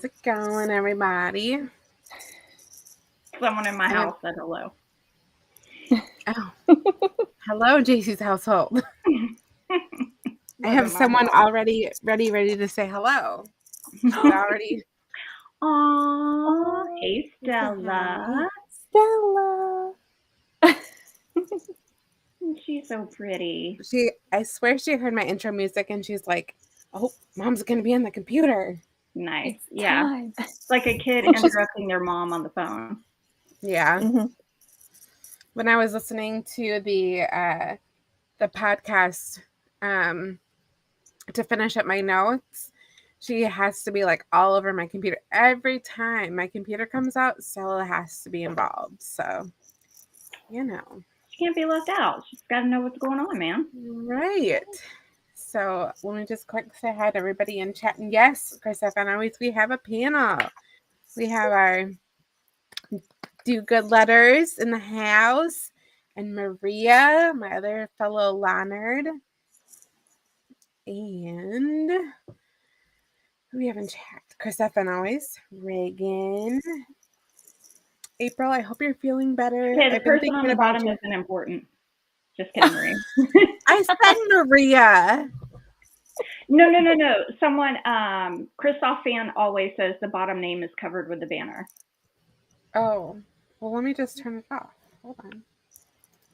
How's it going, everybody? Someone in my house said hello. Oh, hello, JC's household. I have someone already ready to say hello. She's already. Aww, hey Stella. Stella. She's so pretty. I swear she heard my intro music and she's like, "Oh, Mom's gonna be on the computer." Nice. It's yeah. time. It's like a kid interrupting their mom on the phone. Yeah. Mm-hmm. When I was listening to the podcast to finish up my notes, she has to be like all over my computer. Every time my computer comes out, Stella has to be involved. So, you know. She can't be left out. She's got to know what's going on, man. Right. So let me just quick say hi to everybody in chat. And yes, Chris, and always we have a panel. We have our Do Good Letters in the house, and Maria, my other fellow Leonard, and who we have in chat? Chris and always Reagan. April, I hope you're feeling better. Okay, the person on the bottom isn't important. Just kidding, Maria. I said Maria. No. Someone, Christoph fan always says the bottom name is covered with the banner. Oh, well, let me just turn it off. Hold on.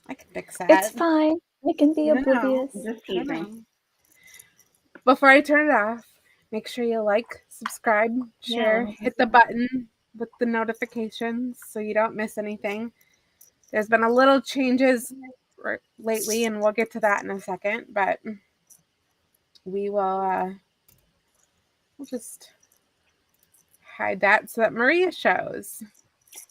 I can fix that. It's fine. I can be oblivious. Just teasing. Before I turn it off, make sure you like, subscribe, share, hit the button with the notifications so you don't miss anything. There's been a little changes lately, and we'll get to that in a second, but we will we'll just hide that so that Maria shows.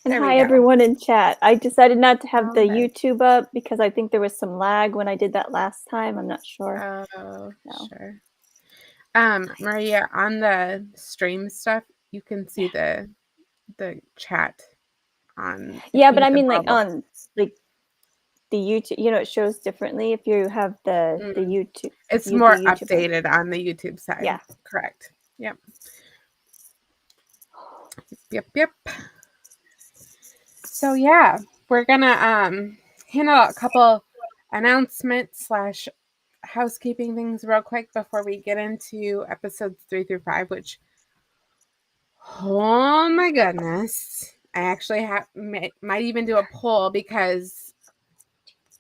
And hi everyone in chat. I decided not to have the YouTube up because I think there was some lag when I did that last time. I'm not sure. Oh, no. Sure. Maria, on the stream stuff, you can see the chat on. Yeah, but I mean like on like the YouTube, it shows differently if you have the YouTube. It's more updated on the YouTube side. Yeah. Correct. Yep. Yep. So yeah, we're gonna hand out a couple announcements / housekeeping things real quick before we get into episodes 3 through 5, which, oh my goodness, I actually might even do a poll because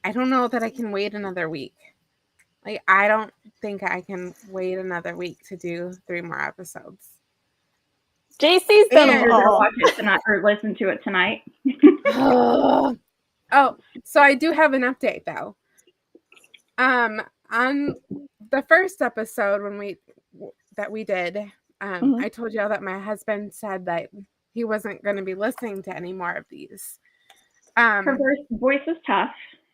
I don't know that I can wait another week. Like, I don't think I can wait another week to do 3 more episodes. JC's gonna watch it tonight or listen to it tonight. Oh, so I do have an update though. On the first episode that we did, I told y'all that my husband said that he wasn't going to be listening to any more of these. Her voice was tough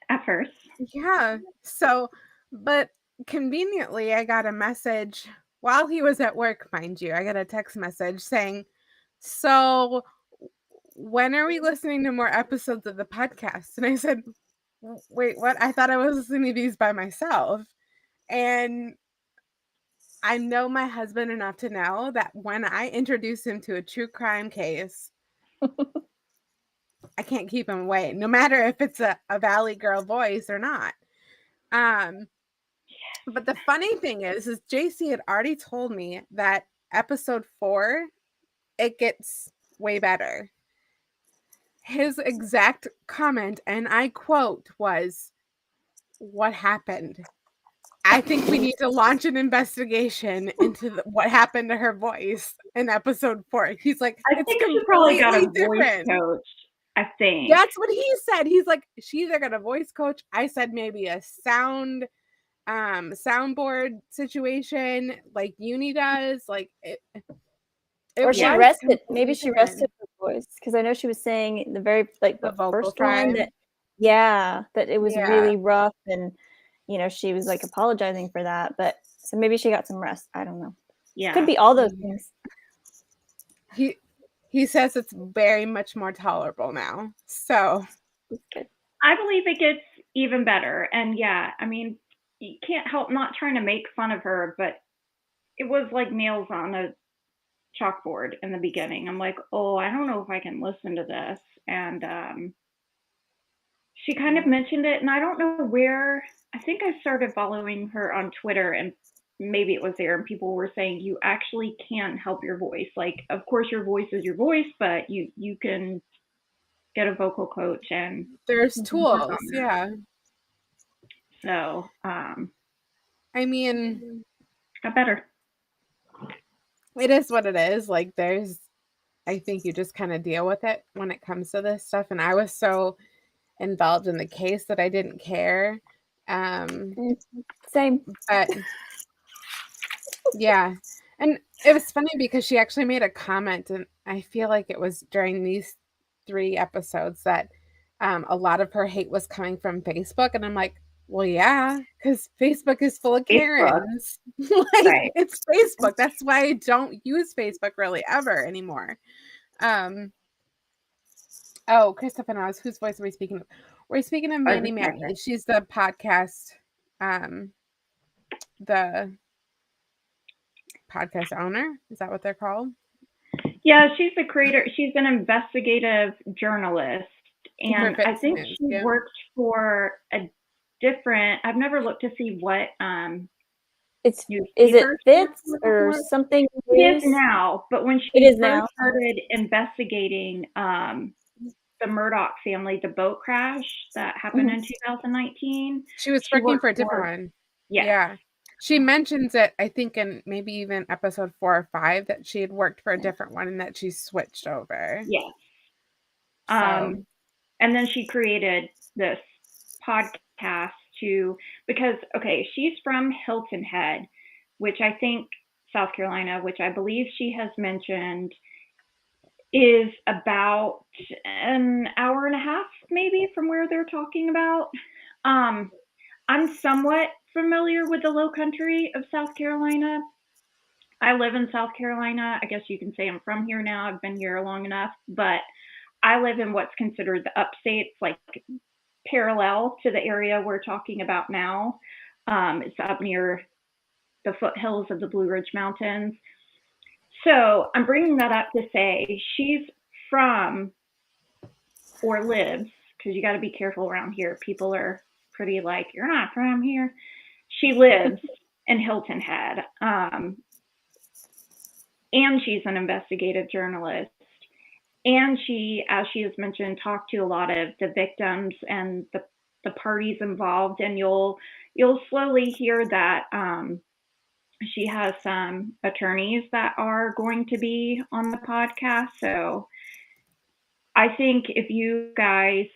at first. Yeah. So, but conveniently, I got a message while he was at work, mind you. I got a text message saying, "So, when are we listening to more episodes of the podcast?" And I said, "Wait, what? I thought I was listening to these by myself." And I know my husband enough to know that when I introduce him to a true crime case, I can't keep him away, no matter if it's a Valley Girl voice or not. But the funny thing is JC had already told me that episode 4, it gets way better. His exact comment, and I quote, was, "What happened? I think we need to launch an investigation into what happened to her voice in episode 4." He's like, I think she probably got a voice coach. I think that's what he said. He's like, she either got a voice coach. I said maybe a soundboard situation like Uni does. Like or she rested. Maybe she rested her voice because I know she was saying the very the first one that that it was really rough and she was like apologizing for that, but so maybe she got some rest. I don't know. Yeah, could be all those things. He says it's very much more tolerable now. So I believe it gets even better. And yeah, I mean, you can't help not trying to make fun of her, but it was like nails on a chalkboard in the beginning. I'm like, oh, I don't know if I can listen to this. And she kind of mentioned it, and I don't know where. I think I started following her on Twitter, and maybe it was there, and people were saying you actually can help your voice. Like, of course, your voice is your voice, but you can get a vocal coach and there's tools. Yeah. So, I mean, got better. It is what it is. Like, I think you just kind of deal with it when it comes to this stuff. And I was so involved in the case that I didn't care. Same. But yeah. And it was funny because she actually made a comment, and I feel like it was during these 3 episodes that a lot of her hate was coming from Facebook. And I'm like, well, yeah, because Facebook is full of Karens. Like, right. It's Facebook. That's why I don't use Facebook really ever anymore. Oh, Christopher Oz, whose voice are we speaking of? We're speaking of Mandy Mackey. She's the podcast, the podcast owner. Is that what they're called? Yeah, she's the creator. She's an investigative journalist. And I think she worked for a different, I've never looked to see what is it Fitz or something? It is now, but when she first started investigating the Murdaugh family, the boat crash that happened in 2019, she was working for a different one. Yeah. She mentions it, I think, in maybe even episode 4 or 5, that she had worked for a different one and that she switched over. Yes. And then she created this podcast because she's from Hilton Head, which I think South Carolina, which I believe she has mentioned is about an hour and a half maybe from where they're talking about. I'm somewhat familiar with the low country of South Carolina. I live in South Carolina. I guess you can say I'm from here now. I've been here long enough, but I live in what's considered the upstates, like parallel to the area we're talking about now. It's up near the foothills of the Blue Ridge Mountains. So I'm bringing that up to say she's from or lives, because you got to be careful around here. People are pretty like, you're not from here. She lives in Hilton Head. And she's an investigative journalist. And she, as she has mentioned, talked to a lot of the victims and the parties involved. And you'll slowly hear that she has some attorneys that are going to be on the podcast. So I think if you guys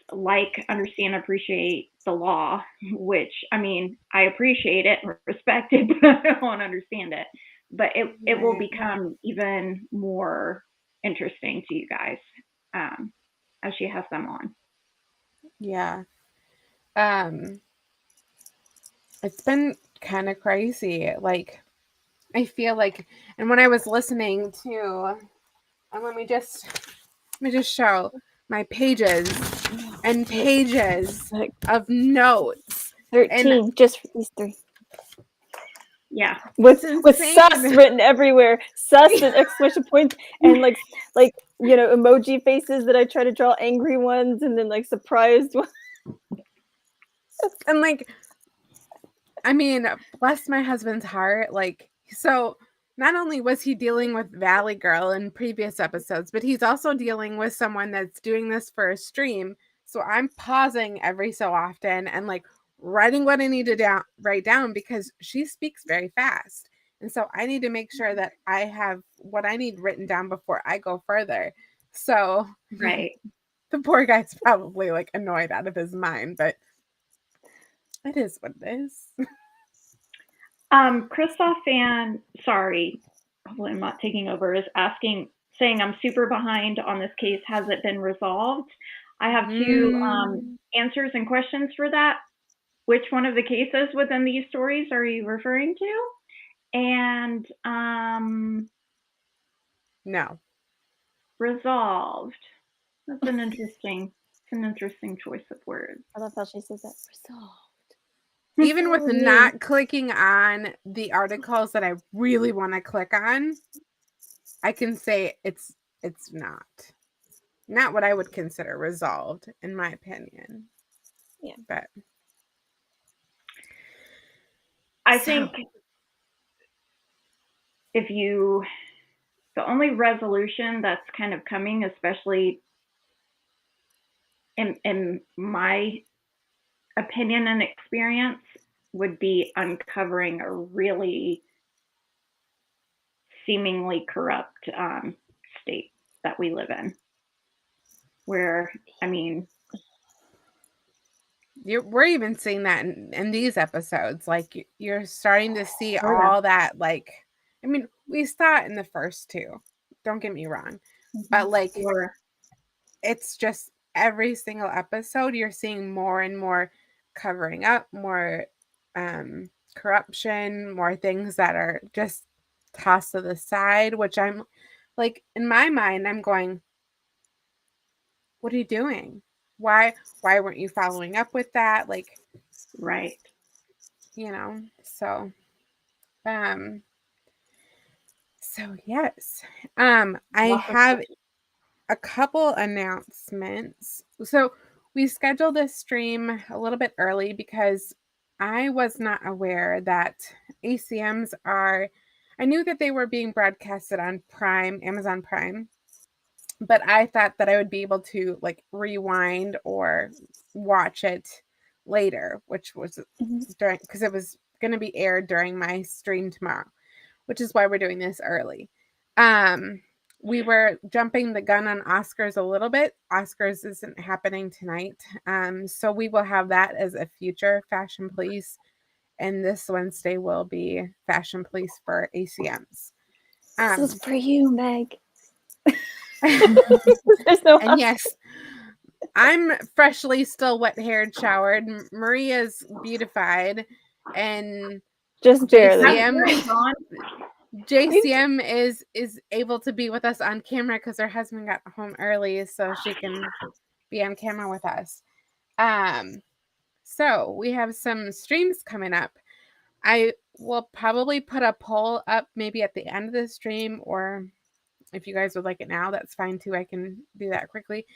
understand, appreciate the law, which, I mean, I appreciate it and respect it, but I don't understand it. But it will become even more interesting to you guys as she has them on. Yeah. It's been kind of crazy. Like, I feel like, and when I was listening to, and let me just show my pages and pages of notes. 13, and just for these 3. Yeah, with sus written everywhere, sus and exclamation points, and like emoji faces that I try to draw angry ones, and then like surprised ones. And like, I mean, bless my husband's heart. Like, so not only was he dealing with Valley Girl in previous episodes, but he's also dealing with someone that's doing this for a stream. So I'm pausing every so often and like writing what I need to write down, because she speaks very fast. And so I need to make sure that I have what I need written down before I go further. So right. The poor guy's probably like annoyed out of his mind, but it is what it is. Christoph Fan, sorry, hopefully I'm not taking over, is saying I'm super behind on this case. Has it been resolved? I have 2 answers and questions for that. Which one of the cases within these stories are you referring to? And no. Resolved. That's an interesting choice of words. I love how she says that. Resolved. Even with not clicking on the articles that I really want to click on, I can say it's not what I would consider resolved, in my opinion. Yeah. But I think the only resolution that's kind of coming, especially in my opinion and experience, would be uncovering a really seemingly corrupt state that we live in. Where, I mean, we're even seeing that in these episodes. Like, you're starting to see all that. Like, I mean, we saw it in the first two. Don't get me wrong, but like, it's just every single episode you're seeing more and more covering up, more corruption, more things that are just tossed to the side. Which I'm like, in my mind, I'm going, what are you doing? Why weren't you following up with that? Like, right. So yes. I have a couple announcements. So we scheduled this stream a little bit early because I was not aware that ACMs I knew that they were being broadcasted on Prime, Amazon Prime, but I thought that I would be able to like rewind or watch it later, which was because it was going to be aired during my stream tomorrow, which is why we're doing this early. We were jumping the gun on Oscars a little bit. Oscars isn't happening tonight. So we will have that as a future Fashion Police. And this Wednesday will be Fashion Police for ACMs. This is for you, Meg. And yes, I'm freshly still wet-haired, showered. Maria's beautified. And just barely. JCM is able to be with us on camera because her husband got home early, so she can be on camera with us. So we have some streams coming up. I will probably put a poll up maybe at the end of the stream, or if you guys would like it now, that's fine too. I can do that quickly.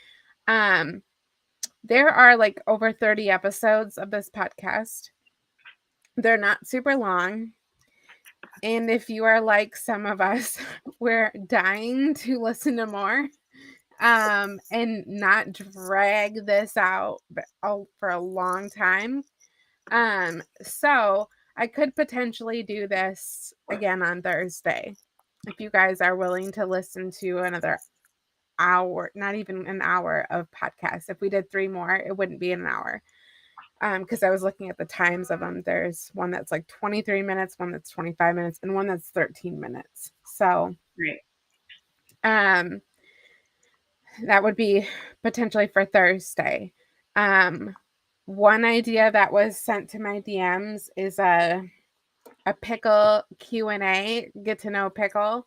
There are like over 30 episodes of this podcast. They're not super long. And if you are like some of us, we're dying to listen to more and not drag this out for a long time. So I could potentially do this again on Thursday if you guys are willing to listen to another hour, not even an hour of podcasts. If we did 3 more, it wouldn't be an hour. Because I was looking at the times of them. There's one that's like 23 minutes, one that's 25 minutes, and one that's 13 minutes. So, that would be potentially for Thursday. One idea that was sent to my DMs is a Pickle Q&A, get to know Pickle.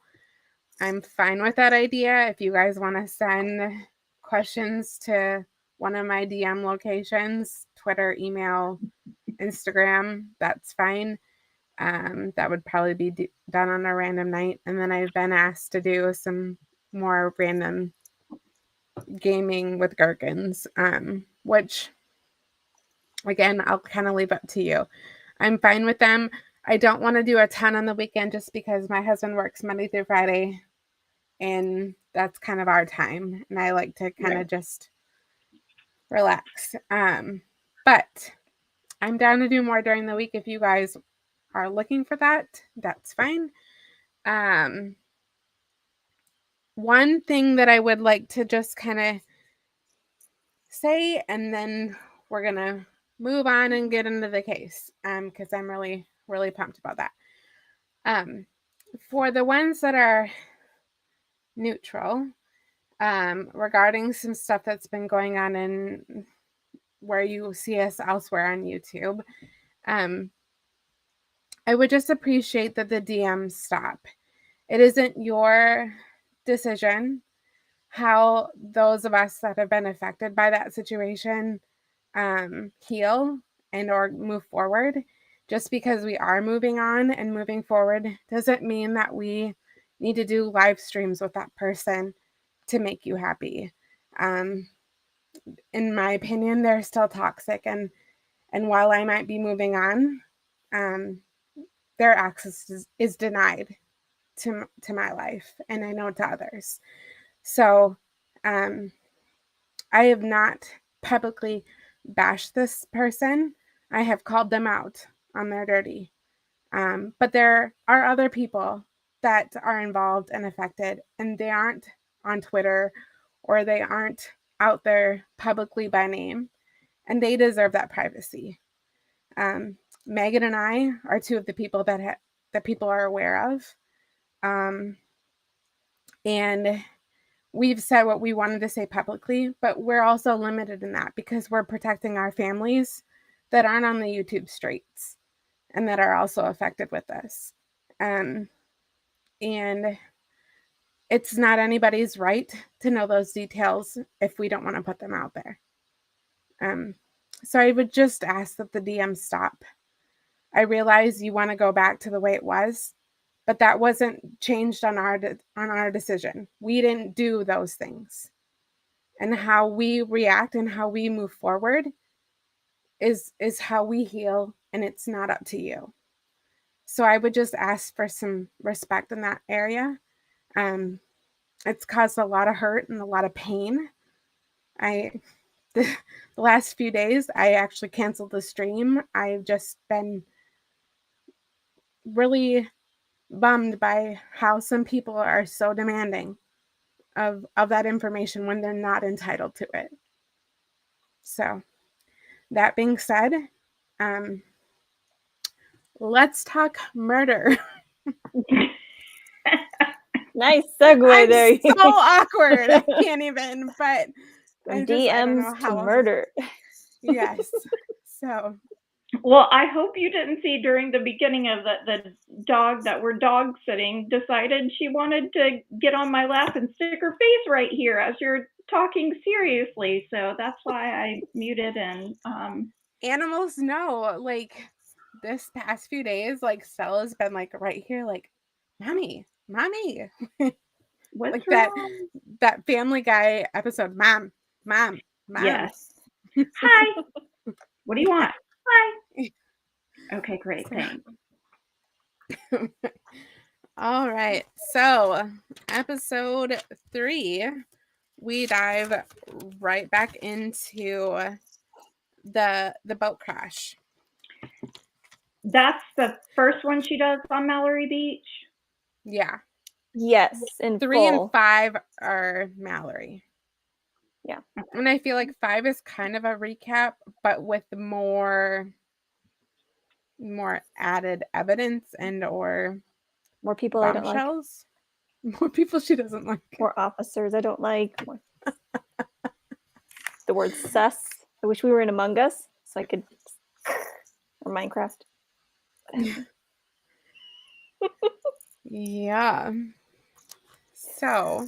I'm fine with that idea. If you guys want to send questions to one of my DM locations, Twitter, email, Instagram, that's fine. That would probably be done on a random night. And then I've been asked to do some more random gaming with gherkins, which, again, I'll kind of leave up to you. I'm fine with them. I don't want to do a ton on the weekend just because my husband works Monday through Friday, and that's kind of our time. And I like to kind of just relax. But I'm down to do more during the week. If you guys are looking for that, that's fine. One thing that I would like to just kind of say, and then we're going to move on and get into the case, because I'm really, really pumped about that. For the ones that are neutral, regarding some stuff that's been going on in where you see us elsewhere on YouTube, I would just appreciate that the DMs stop. It isn't your decision how those of us that have been affected by that situation heal and or move forward. Just because we are moving on and moving forward doesn't mean that we need to do live streams with that person to make you happy. In my opinion, they're still toxic, and while I might be moving on, their access is denied to my life, and I know to others. So I have not publicly bashed this person. I have called them out on their dirty. But there are other people that are involved and affected, and they aren't on Twitter, or they aren't out there publicly by name, and they deserve that privacy. Megan and I are two of the people that people are aware of. And we've said what we wanted to say publicly, but we're also limited in that because we're protecting our families that aren't on the YouTube streets and that are also affected with this. And it's not anybody's right to know those details if we don't want to put them out there. So I would just ask that the DMs stop. I realize you want to go back to the way it was, but that wasn't changed on our decision. We didn't do those things. And how we react and how we move forward is how we heal, and it's not up to you. So I would just ask for some respect in that area. It's caused a lot of hurt and a lot of pain. The last few days, I actually canceled the stream. I've just been really bummed by how some people are so demanding of that information when they're not entitled to it. So that being said, let's talk murder. Nice segue there. So awkward. I can't even, but from DMs to murder. Yes. So. Well, I hope you didn't see during the beginning of the dog that we're dog sitting decided she wanted to get on my lap and stick her face right here as you're talking seriously. So that's why I muted. And animals know, like this past few days, like Stella's been like right here, like, mommy. What's like wrong? that Family Guy episode, mom. Yes. Hi. What do you want? Hi. Okay, great. Thanks. All right. So, episode 3, we dive right back into the boat crash. That's the first one she does on Mallory Beach? Yeah. Yes, in 3 full. and 5 are Mallory. Yeah. And I feel like 5 is kind of a recap, but with more added evidence and or more people I don't like. More people she doesn't like. More officers I don't like. The word sus. I wish we were in Among Us so I could, or Minecraft. Yeah. So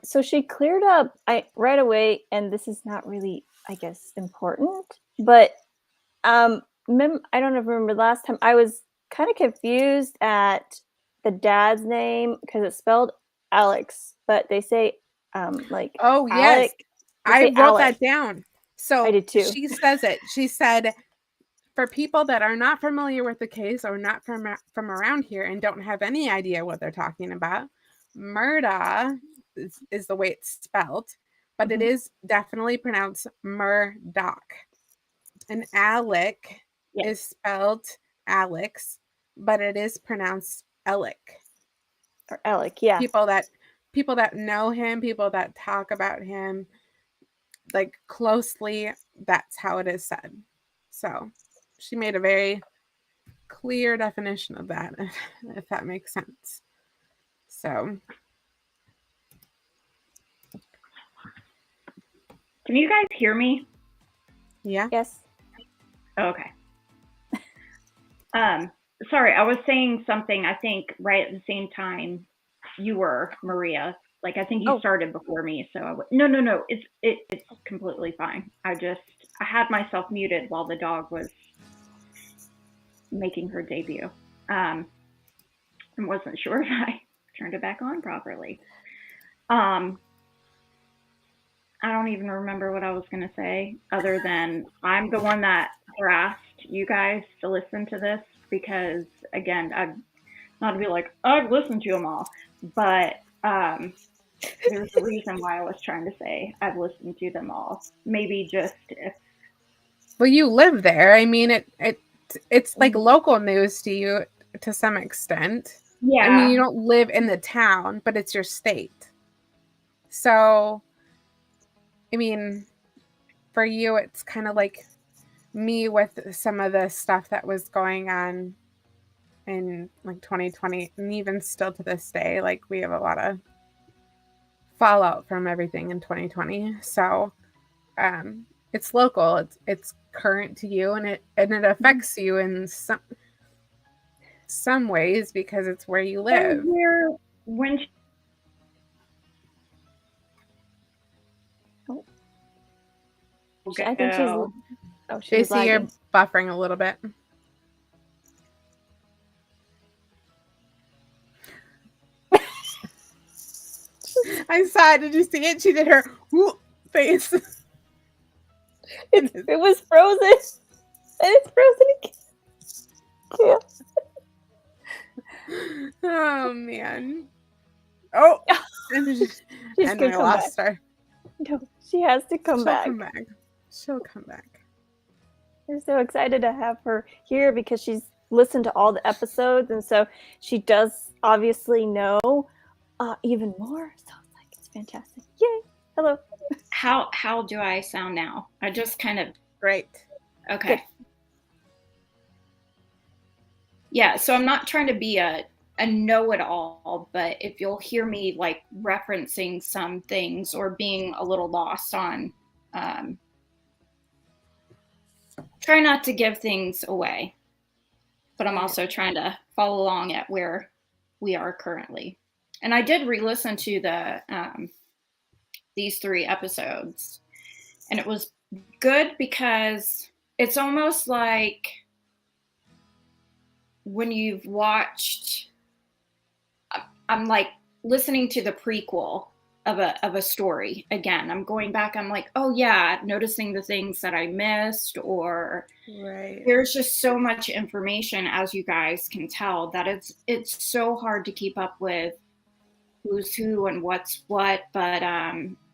so she cleared up right away, and this is not really, I guess, important, but I don't remember last time I was kind of confused at the dad's name because it's spelled Alex, but they say like oh yes, I wrote that down. So I did too. She says it. She said, for people that are not familiar with the case or not from around here and don't have any idea what they're talking about, Murdaugh is the way it's spelled, but it is definitely pronounced Murdaugh. And Alec is spelled Alex, but it is pronounced Alec. Or Alec, yeah. People that know him, people that talk about him like closely, that's how it is said. So she made a very clear definition of that, if that makes sense. So can you guys hear me? Yeah. Yes. Okay. Sorry, I was saying something, I think, right at the same time you were, Maria. Like, I think you started before me, so no. It's completely fine. I had myself muted while the dog was making her debut. and wasn't sure if I turned it back on properly. I don't even remember what I was going to say, other than I'm the one that harassed you guys to listen to this because, again, not to be like, I've listened to them all, but there's a reason why I was trying to say I've listened to them all. Maybe just if. Well, you live there. I mean, it's like local news to you to some extent. Yeah. I mean, you don't live in the town, but it's your state. So, I mean, for you, it's kind of like me with some of the stuff that was going on in like 2020, and even still to this day, like we have a lot of fallout from everything in 2020. So, it's local. It's current to you, and it affects you in some ways because it's where you live. So when I think she's. Oh, she's JC, you're buffering a little bit. I saw it. Did you see it? She did her face. It was frozen. And it's frozen again. Yeah. Oh, man. Oh. She's and I lost her. No, she has to come back. She'll come back. We're so excited to have her here because she's listened to all the episodes, and so she does obviously know even more. So it's fantastic. Yay! Hello. How do I sound now? I just kind of great. Okay. Good. Yeah, so I'm not trying to be a know-it-all, but if you'll hear me like referencing some things or being a little lost on, try not to give things away, but I'm also trying to follow along at where we are currently. And I did re-listen to the these 3 episodes, and it was good because it's almost like when you've watched, I'm like listening to the prequel of a story again. I'm going back, I'm like, oh yeah, noticing the things that I missed, or there's just so much information, as you guys can tell, that it's so hard to keep up with who's who and what's what. But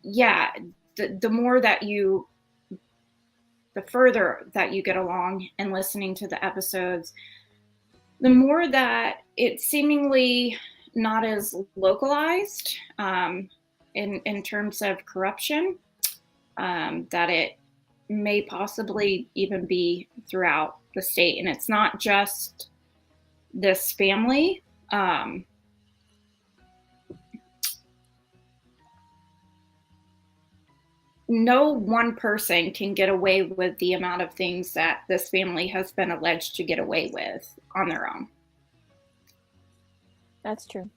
yeah, the more that the further that you get along and listening to the episodes, the more that it's seemingly not as localized in terms of corruption, that it may possibly even be throughout the state. And it's not just this family. No one person can get away with the amount of things that this family has been alleged to get away with on their own. That's true.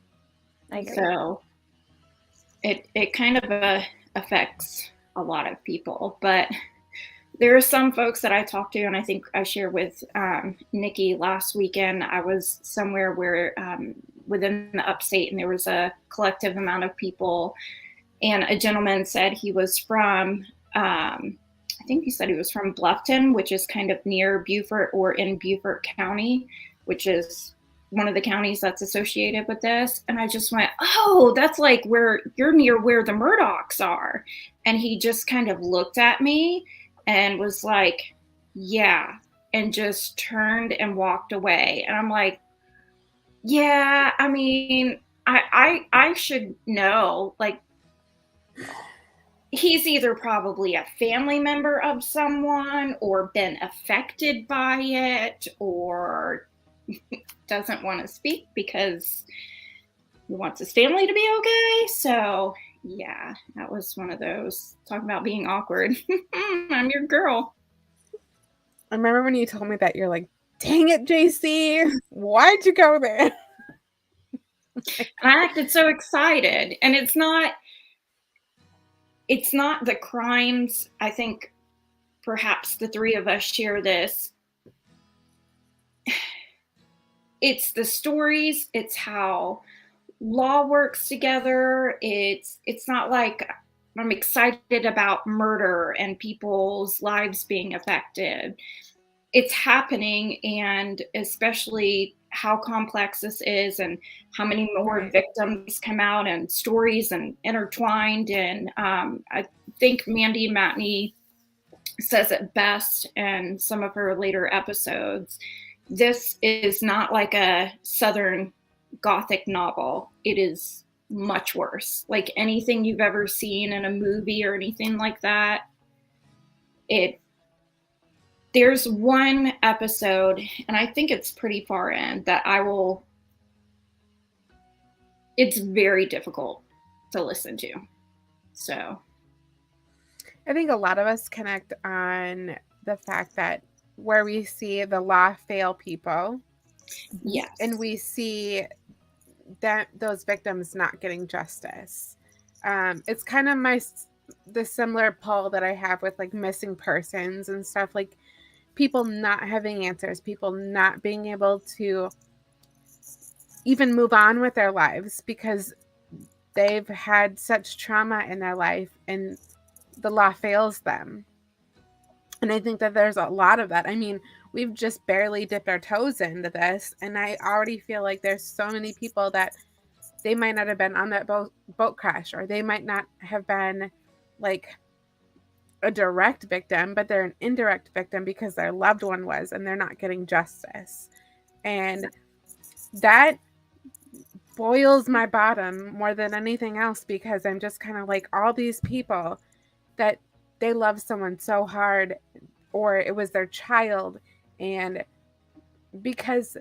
I agree. So it kind of affects a lot of people, but there are some folks that I talked to, and I think I shared with Nikki last weekend. I was somewhere where within the upstate, and there was a collective amount of people. And a gentleman said he was from, I think he said he was from Bluffton, which is kind of near Beaufort or in Beaufort County, which is one of the counties that's associated with this. And I just went, oh, that's like where you're near where the Murdaughs are. And he just kind of looked at me and was like, yeah, and just turned and walked away. And I'm like, yeah, I mean, I should know, like, he's either probably a family member of someone or been affected by it, or doesn't want to speak because he wants his family to be okay. So yeah, that was one of those. Talking about being awkward. I'm your girl. I remember when you told me that, you're like, dang it, JC, why'd you go there? I acted so excited. And it's not the crimes. I think perhaps the 3 of us share this. it's the stories, it's how law works together. It's not like I'm excited about murder and people's lives being affected. It's happening, and especially how complex this is and how many more victims come out and stories and intertwined. And I think Mandy Matney says it best in some of her later episodes. This is not like a Southern Gothic novel. It is much worse. Like anything you've ever seen in a movie or anything like that. There's one episode, and I think it's pretty far in, that it's very difficult to listen to. So I think a lot of us connect on the fact that where we see the law fail people, yes, and we see that those victims not getting justice. It's kind of the similar pull that I have with like missing persons and stuff, like people not having answers, people not being able to even move on with their lives because they've had such trauma in their life and the law fails them. And I think that there's a lot of that. I mean, we've just barely dipped our toes into this, and I already feel like there's so many people that they might not have been on that boat crash, or they might not have been like a direct victim, but they're an indirect victim because their loved one was, and they're not getting justice. And that boils my bottom more than anything else, because I'm just kind of like, all these people that they love someone so hard, or it was their child, and because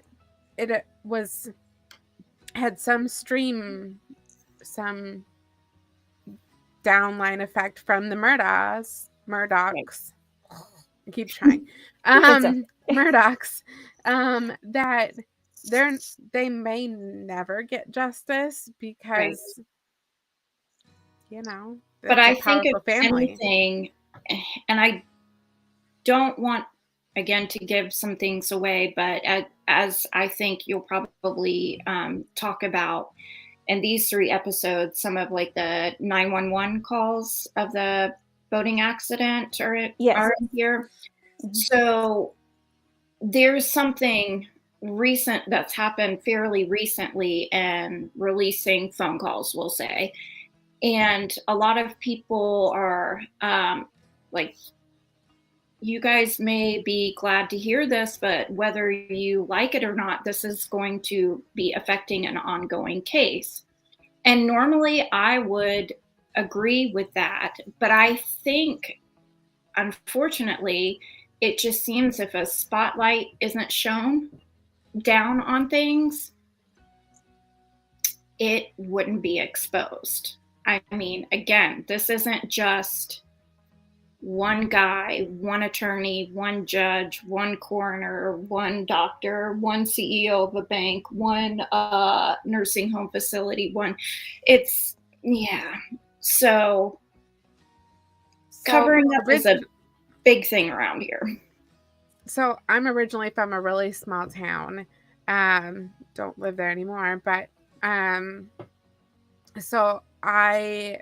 it was had some downline effect from the Murdaughs. I keep trying. Murdaughs, that they may never get justice because but I think if anything, and I don't want again to give some things away, but as I think you'll probably talk about in these 3 episodes, some of like the 911 calls of the boating accident are in here. Mm-hmm. So there's something recent that's happened fairly recently and releasing phone calls, we'll say. And a lot of people are like, you guys may be glad to hear this, but whether you like it or not, this is going to be affecting an ongoing case. And normally I would agree with that. But I think, unfortunately, it just seems if a spotlight isn't shown down on things, it wouldn't be exposed. I mean, again, this isn't just one guy, one attorney, one judge, one coroner, one doctor, one CEO of a bank, one nursing home facility, So covering up is a big thing around here. So I'm originally from a really small town. Don't live there anymore, but so I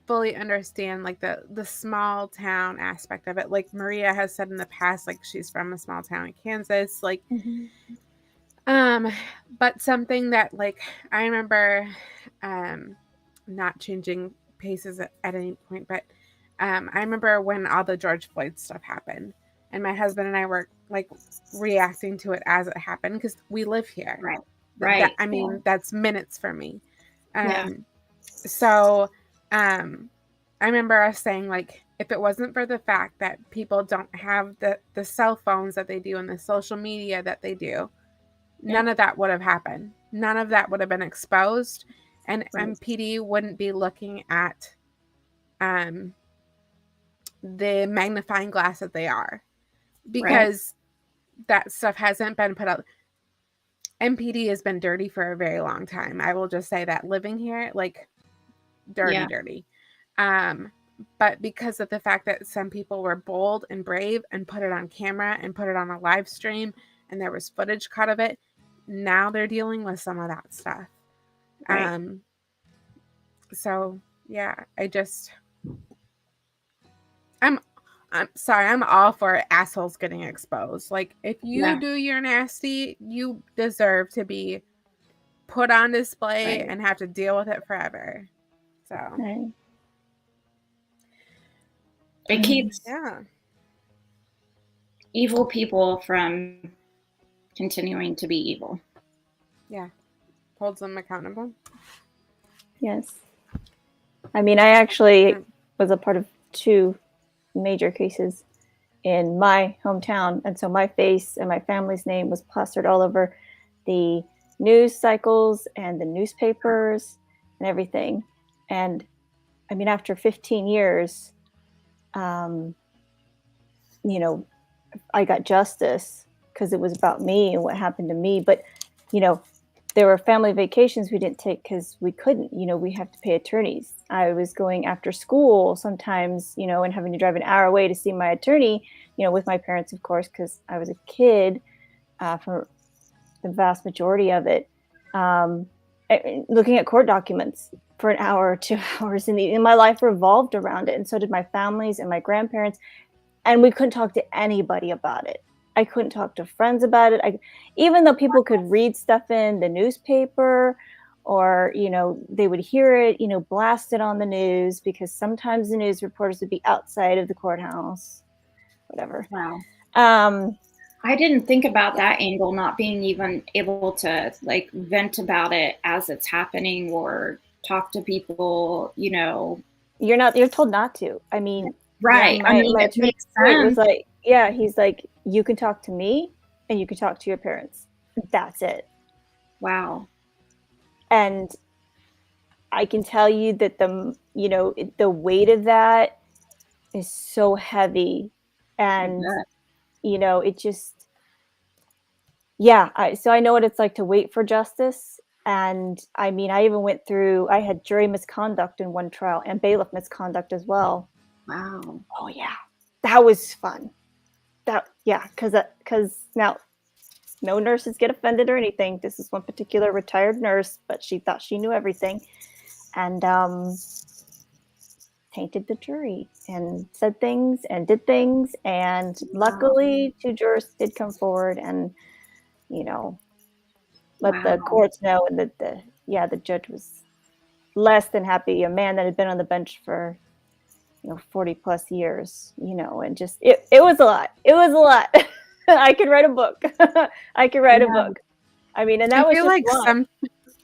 fully understand like the small town aspect of it. Like Maria has said in the past, like she's from a small town in Kansas, like but something that like I remember not changing paces at any point, but I remember when all the George Floyd stuff happened, and my husband and I were like reacting to it as it happened because we live here. Right. I mean, that's minutes for me. So I remember us saying, like, if it wasn't for the fact that people don't have the cell phones that they do and the social media that they do, none of that would have happened. None of that would have been exposed. And MPD wouldn't be looking at the magnifying glass that they are. Because that stuff hasn't been put out. MPD has been dirty for a very long time. I will just say that, living here, like, dirty. But because of the fact that some people were bold and brave and put it on camera and put it on a live stream, and there was footage cut of it, now they're dealing with some of that stuff. Right. So yeah, I'm sorry, I'm all for assholes getting exposed. Like, if you do your nasty, you deserve to be put on display and have to deal with it forever. So it keeps evil people from continuing to be evil. Yeah. Holds them accountable. Yes. I mean, I actually was a part of 2 major cases in my hometown, and so my face and my family's name was plastered all over the news cycles and the newspapers and everything. And I mean, after 15 years, you know, I got justice because it was about me and what happened to me. But, you know, there were family vacations we didn't take because we couldn't. You know, we have to pay attorneys. I was going after school sometimes, you know, and having to drive an hour away to see my attorney, you know, with my parents, of course, because I was a kid for the vast majority of it. Looking at court documents for an hour or 2 hours, and my life revolved around it. And so did my families and my grandparents. And we couldn't talk to anybody about it. I couldn't talk to friends about it. Even though people could read stuff in the newspaper, or, you know, they would hear it, you know, blasted on the news, because sometimes the news reporters would be outside of the courthouse, whatever. Wow. I didn't think about that angle, not being even able to like vent about it as it's happening or talk to people, you know. You're told not to. I mean, right. My attorney was like, he's like, you can talk to me and you can talk to your parents. That's it. Wow. And I can tell you that the weight of that is so heavy. And, you know, it just, so I know what it's like to wait for justice. And I mean, I had jury misconduct in one trial and bailiff misconduct as well. Wow. Oh yeah. That was fun. Because now no nurses get offended or anything. This is one particular retired nurse, but she thought she knew everything, and tainted the jury and said things and did things. And luckily, 2 jurors did come forward and, you know, let the courts know, and that the judge was less than happy. A man that had been on the bench for, you know, 40 plus years, you know, and just it was a lot. It was a lot. I could write a book. I could write a book. I mean, and that was just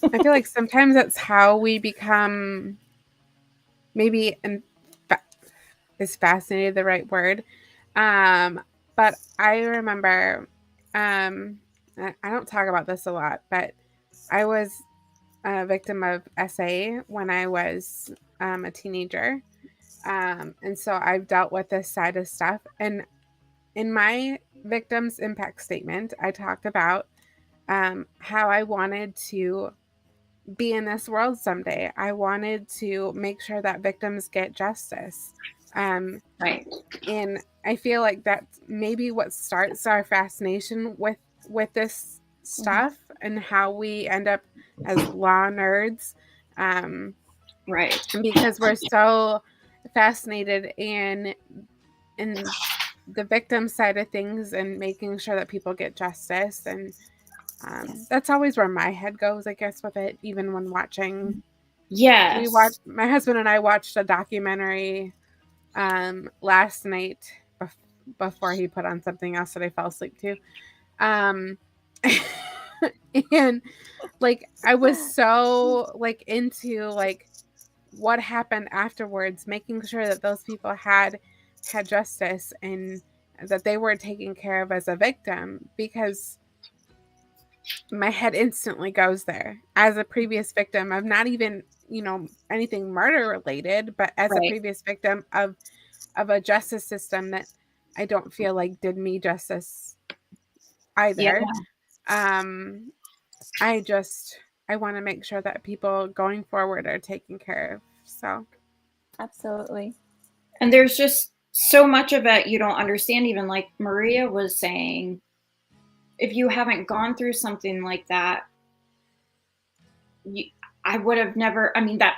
I feel like sometimes that's how we become, maybe, is fascinated the right word? But I remember, I don't talk about this a lot, but I was a victim of SA when I was a teenager. And so I've dealt with this side of stuff. And in my victim's impact statement, I talked about how I wanted to be in this world someday. I wanted to make sure that victims get justice. Right. And I feel like that's maybe what starts our fascination with this stuff, and how we end up as law nerds. Right. Because we're so fascinated in the victim side of things and making sure that people get justice. And that's always where my head goes, I guess, with it, even when watching. Yes. My husband and I watched a documentary last night before he put on something else that I fell asleep to. And like, I was so like into like what happened afterwards, making sure that those people had justice and that they were taken care of as a victim, because my head instantly goes there as a previous victim of not even, you know, anything murder related, but as a previous victim of a justice system that I don't feel like did me justice either. I want to make sure that people going forward are taken care of. So absolutely. And there's just so much of it you don't understand, even like Maria was saying, if you haven't gone through something like that, I would have never, I mean, that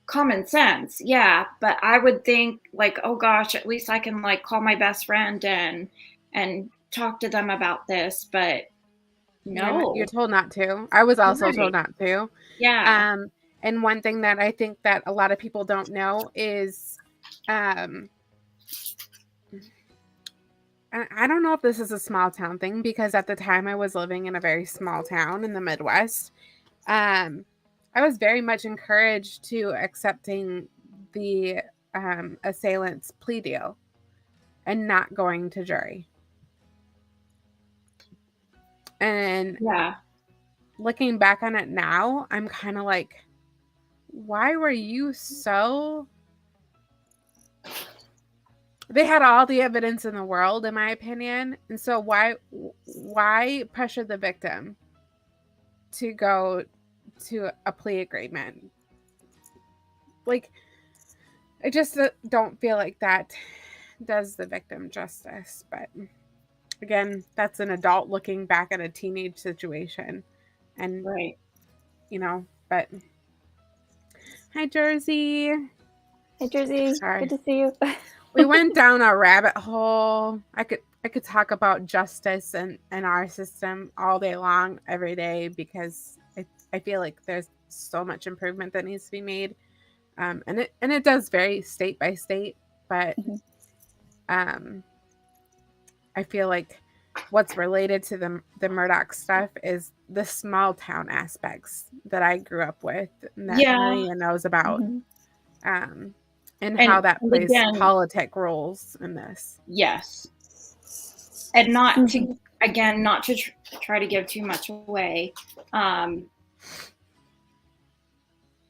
common sense, yeah, but I would think like, oh gosh, at least I can like call my best friend and talk to them about this, but no. You're told not to. I was also told not to. Yeah. And one thing that I think that a lot of people don't know is, I don't know if this is a small town thing, because at the time I was living in a very small town in the Midwest. I was very much encouraged to accepting the assailant's plea deal and not going to jury. And looking back on it now, I'm kind of like, why were you so... They had all the evidence in the world, in my opinion. And so why pressure the victim to go to a plea agreement? Like, I just don't feel like that does the victim justice. But again, that's an adult looking back at a teenage situation. And, but hi, Jersey. Hey, Jersey. Sorry. Good to see you. We went down a rabbit hole. I could talk about justice and our system all day long, every day, because I feel like there's so much improvement that needs to be made. And it does vary state by state, but I feel like what's related to the Murdaugh stuff is the small town aspects that I grew up with, and that Maria knows about, and how that plays politic roles in this. Yes, and not to try to give too much away.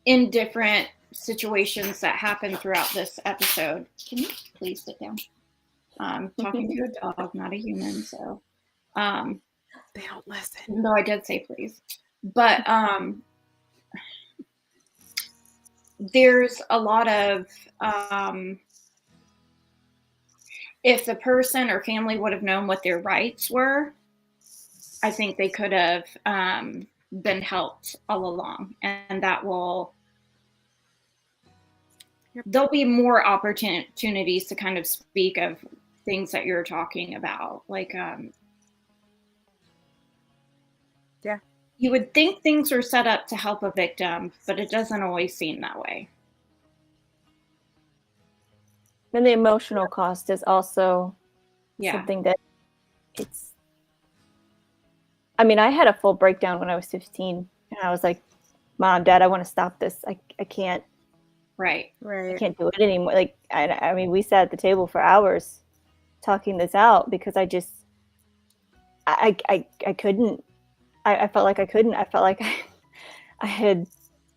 In different situations that happen throughout this episode. Can you please sit down? I'm talking to a dog, not a human, so they don't listen. No, I did say please. But there's a lot of if the person or family would have known what their rights were, I think they could have been helped all along, and that will... There'll be more opportunities to kind of speak of things that you're talking about. Like, you would think things are set up to help a victim, but it doesn't always seem that way. And the emotional cost is also something that it's... I mean, I had a full breakdown when I was 15, and I was like, Mom, Dad, I want to stop this. I can't. Right. I can't do it anymore. Like, I mean, we sat at the table for hours talking this out because I just, I couldn't. I felt like I couldn't. I felt like I had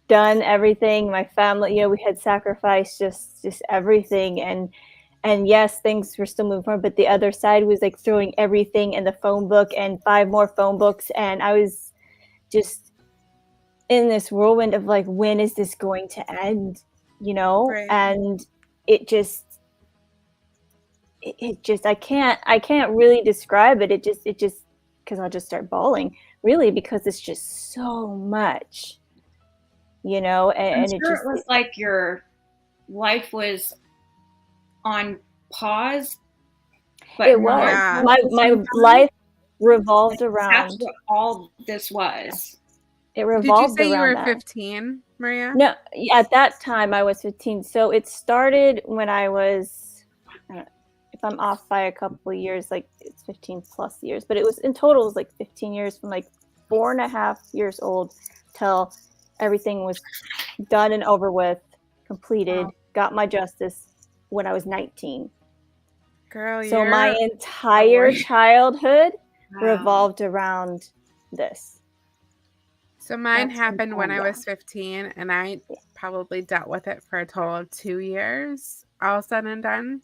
done everything. My family, we had sacrificed just everything. And yes, things were still moving forward, but the other side was like throwing everything in the phone book and 5 more phone books. And I was just in this whirlwind of like, when is this going to end? And it just I can't really describe it. It just because I'll just start bawling, really, because it's just so much, and I'm sure it was like your life was on pause, but it was my life revolved around... That's what all this was. It revolved around... Did you say you were 15, Maria? No, at that time I was 15. So it started when I was, if I'm off by a couple of years, like it's 15 plus years, but it was in total, it was like 15 years, from like 4.5 years old till everything was done and over with, completed, got my justice when I was 19. Girl, so my entire childhood revolved around this. So mine happened when I was 15, and I probably dealt with it for a total of 2 years, all said and done.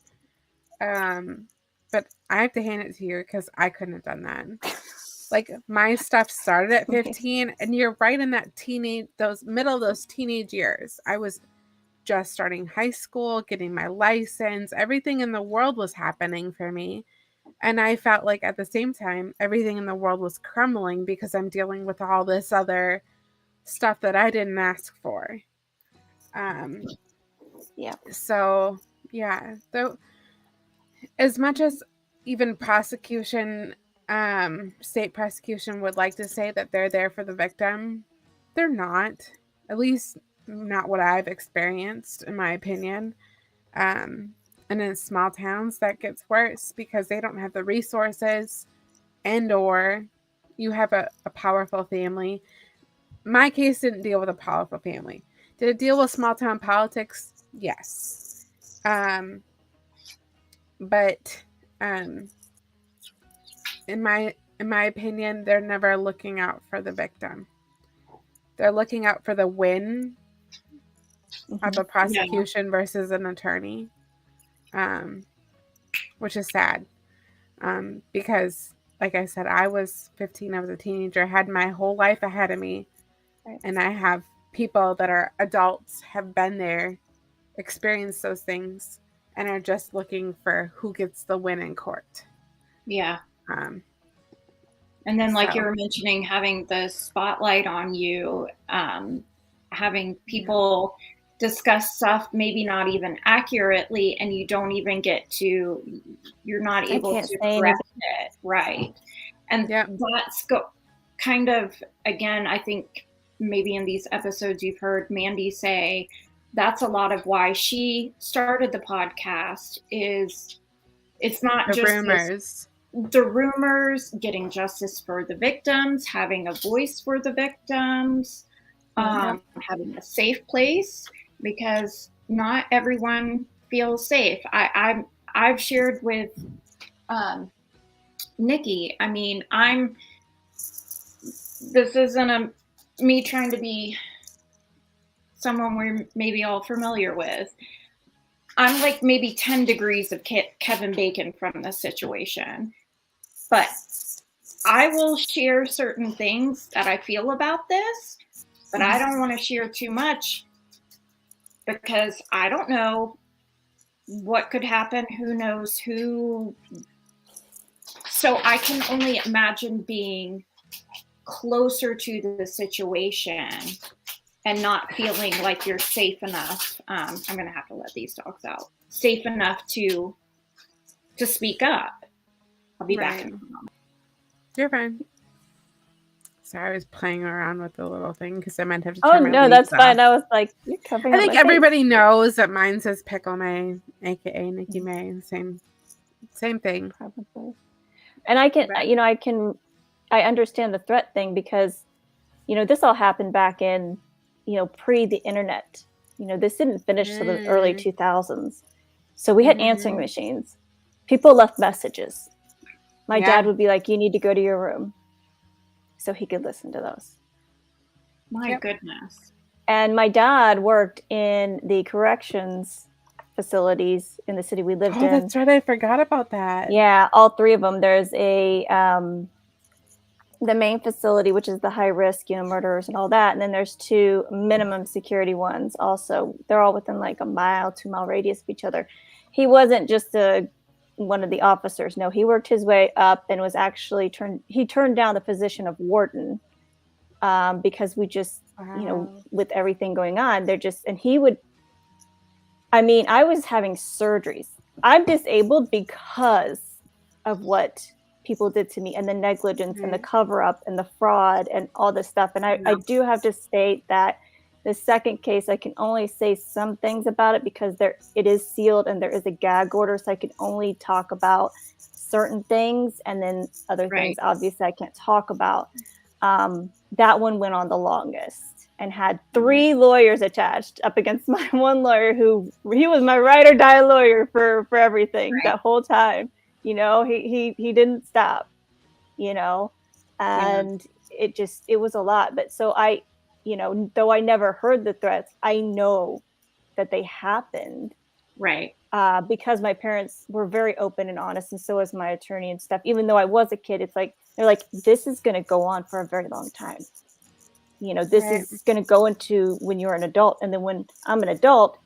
But I have to hand it to you because I couldn't have done that. Like, my stuff started at 15, and you're right in that middle of those teenage years. I was just starting high school, getting my license. Everything in the world was happening for me. And I felt like at the same time, everything in the world was crumbling because I'm dealing with all this other stuff that I didn't ask for. So, yeah. Though, as much as even prosecution, state prosecution would like to say that they're there for the victim, they're not. At least not what I've experienced, in my opinion. And in small towns, that gets worse because they don't have the resources, and or you have a powerful family. My case didn't deal with a powerful family. Did it deal with small town politics? Yes. But in my opinion, they're never looking out for the victim. They're looking out for the win of a prosecution versus an attorney, which is sad. Because, like I said, I was 15. I was a teenager. I had my whole life ahead of me. Right. And I have people that are adults, have been there, experienced those things, and are just looking for who gets the win in court. Yeah. And then, like you were mentioning, having the spotlight on you, having people discuss stuff maybe not even accurately, and you don't even get to, you're not able to correct it, right? And that's kind of, again, I think maybe in these episodes you've heard Mandy say that's a lot of why she started the podcast. Is it's not just rumors. The rumors, getting justice for the victims, having a voice for the victims, having a safe place, because not everyone feels safe. I've shared with Nikki. I mean, this isn't me trying to be someone we're maybe all familiar with. I'm like maybe 10 degrees of Kevin Bacon from this situation. But I will share certain things that I feel about this, but I don't want to share too much because I don't know what could happen. Who knows who? So I can only imagine being closer to the situation and not feeling like you're safe enough. I'm going to have to let these dogs out. Safe enough to speak up. I'll be back in a moment. You're fine. Sorry, I was playing around with the little thing because I meant to have to turn my leaves that's off. Fine. I was like, you're covering I think everybody knows that mine says Pickle May, aka Nikki May. Same thing. Probably. And I can, I understand the threat thing because, this all happened back in, pre the internet. This didn't finish till the early 2000s. So we had answering machines. People left messages. My dad would be like, you need to go to your room. So he could listen to those. My goodness. And my dad worked in the corrections facilities in the city we lived in. Oh, that's right. I forgot about that. Yeah, all three of them. There's the main facility, which is the high risk, murderers and all that. And then there's two minimum security ones also. They're all within like a 2-mile radius of each other. He wasn't just one of the officers. No, he worked his way up and was actually turned down the position of warden because we just, with everything going on, I was having surgeries. I'm disabled because of what people did to me and the negligence and the cover up and the fraud and all this stuff. And I do have to state that the second case, I can only say some things about it because it is sealed and there is a gag order. So I can only talk about certain things. And then other things, obviously, I can't talk about. That one went on the longest and had 3 lawyers attached up against my one lawyer he was my ride or die lawyer for everything that whole time. He didn't stop, and it was a lot. But so though I never heard the threats, I know that they happened. Right. Because my parents were very open and honest, and so was my attorney and stuff. Even though I was a kid, it's like, they're like, this is going to go on for a very long time. This is going to go into when you're an adult. And then when I'm an adult,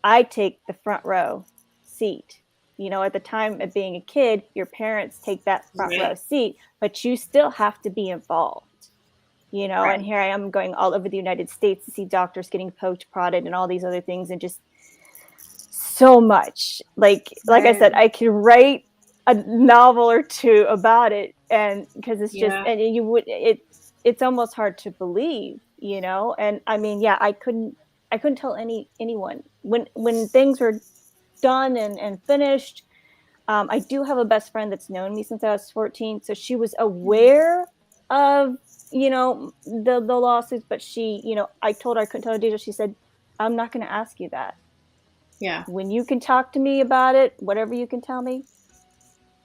I take the front row seat You know, at the time of being a kid, your parents take that front row seat, but you still have to be involved. You know, and here I am going all over the United States to see doctors getting poked, prodded, and all these other things, and just so much. Like I said, I could write a novel or two about it, and because it's just, and it's almost hard to believe, you know. And I mean, yeah, I couldn't tell anyone when things were done and finished. I do have a best friend that's known me since I was 14, so she was aware of, you know, the lawsuits, but she, you know, I told her I couldn't tell her details. She said, I'm not going to ask you that. Yeah. When you can talk to me about it, whatever you can tell me,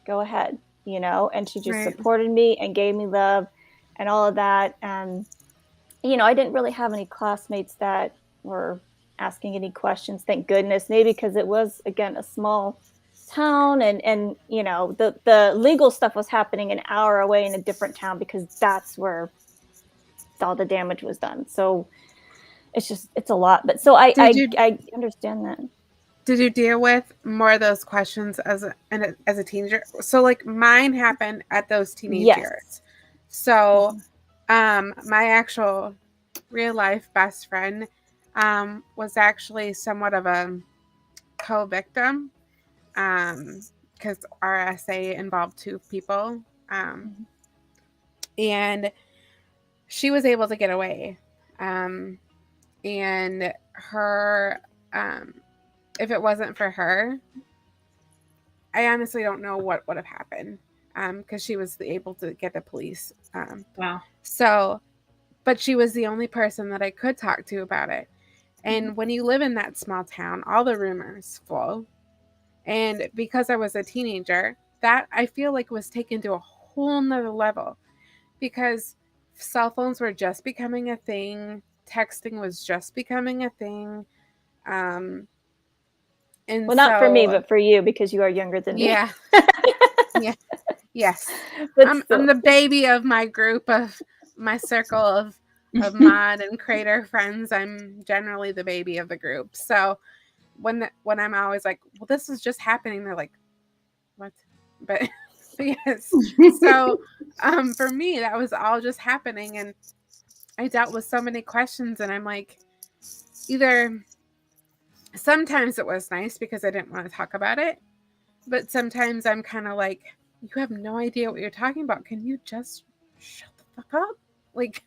go ahead, you know. And she just supported me and gave me love and all of that. And, you know, I didn't really have any classmates that were asking any questions, thank goodness. Maybe because it was, again, a small town, and you know, the legal stuff was happening an hour away in a different town, because that's where all the damage was done. So it's a lot. But so I understand that. Did you deal with more of those questions as a teenager? So like mine happened at those teenage years. So my actual real life best friend was actually somewhat of a co-victim, because our essay involved two people, and she was able to get away, and her, if it wasn't for her, I honestly don't know what would have happened, because she was able to get the police. Wow. So, but she was the only person that I could talk to about it. And when you live in that small town, all the rumors flow. And because I was a teenager, that I feel like was taken to a whole nother level, because cell phones were just becoming a thing. Texting was just becoming a thing. And well, not for me, but for you, because you are younger than me. Yeah. Yes. I'm the baby of my group, of my circle of mod and creator friends. I'm generally the baby of the group. So when I'm always like, well, this is just happening, they're like, what? But yes. So for me, that was all just happening, and I dealt with so many questions, and I'm like, either sometimes it was nice because I didn't want to talk about it, but sometimes I'm kind of like, you have no idea what you're talking about. Can you just shut the fuck up? Like,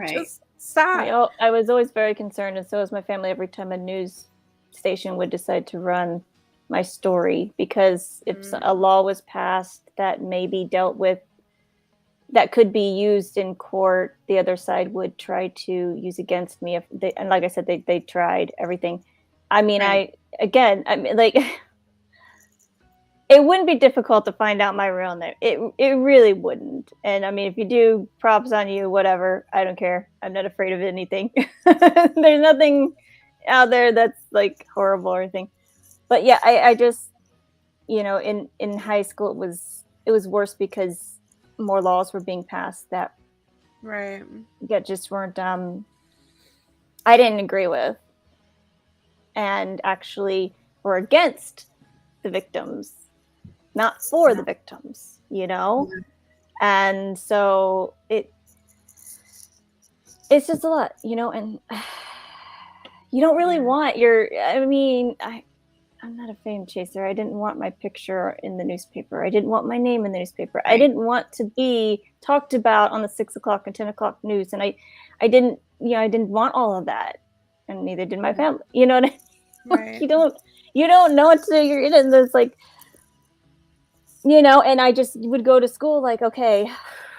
just stop. I was always very concerned, and so was my family, every time a news station would decide to run my story, because if a law was passed that maybe dealt with, that could be used in court, the other side would try to use against me. If they, and like I said, they tried everything. I mean, I mean, like, it wouldn't be difficult to find out my real name. It really wouldn't. And I mean, if you do, props on you, whatever. I don't care. I'm not afraid of anything. There's nothing out there that's like horrible or anything. But yeah, I just, you know, in high school, it was worse because more laws were being passed that just weren't, I didn't agree with, and actually were against the victims, not for the victims, you know? And so it's just a lot, you know, and you don't really want I'm not a fame chaser. I didn't want my picture in the newspaper. I didn't want my name in the newspaper. I didn't want to be talked about on the 6 o'clock and 10 o'clock news. And I didn't want all of that. And neither did my family. You know what I mean? Like, you don't know until you're in it. And there's like, you know, and I just would go to school like, okay,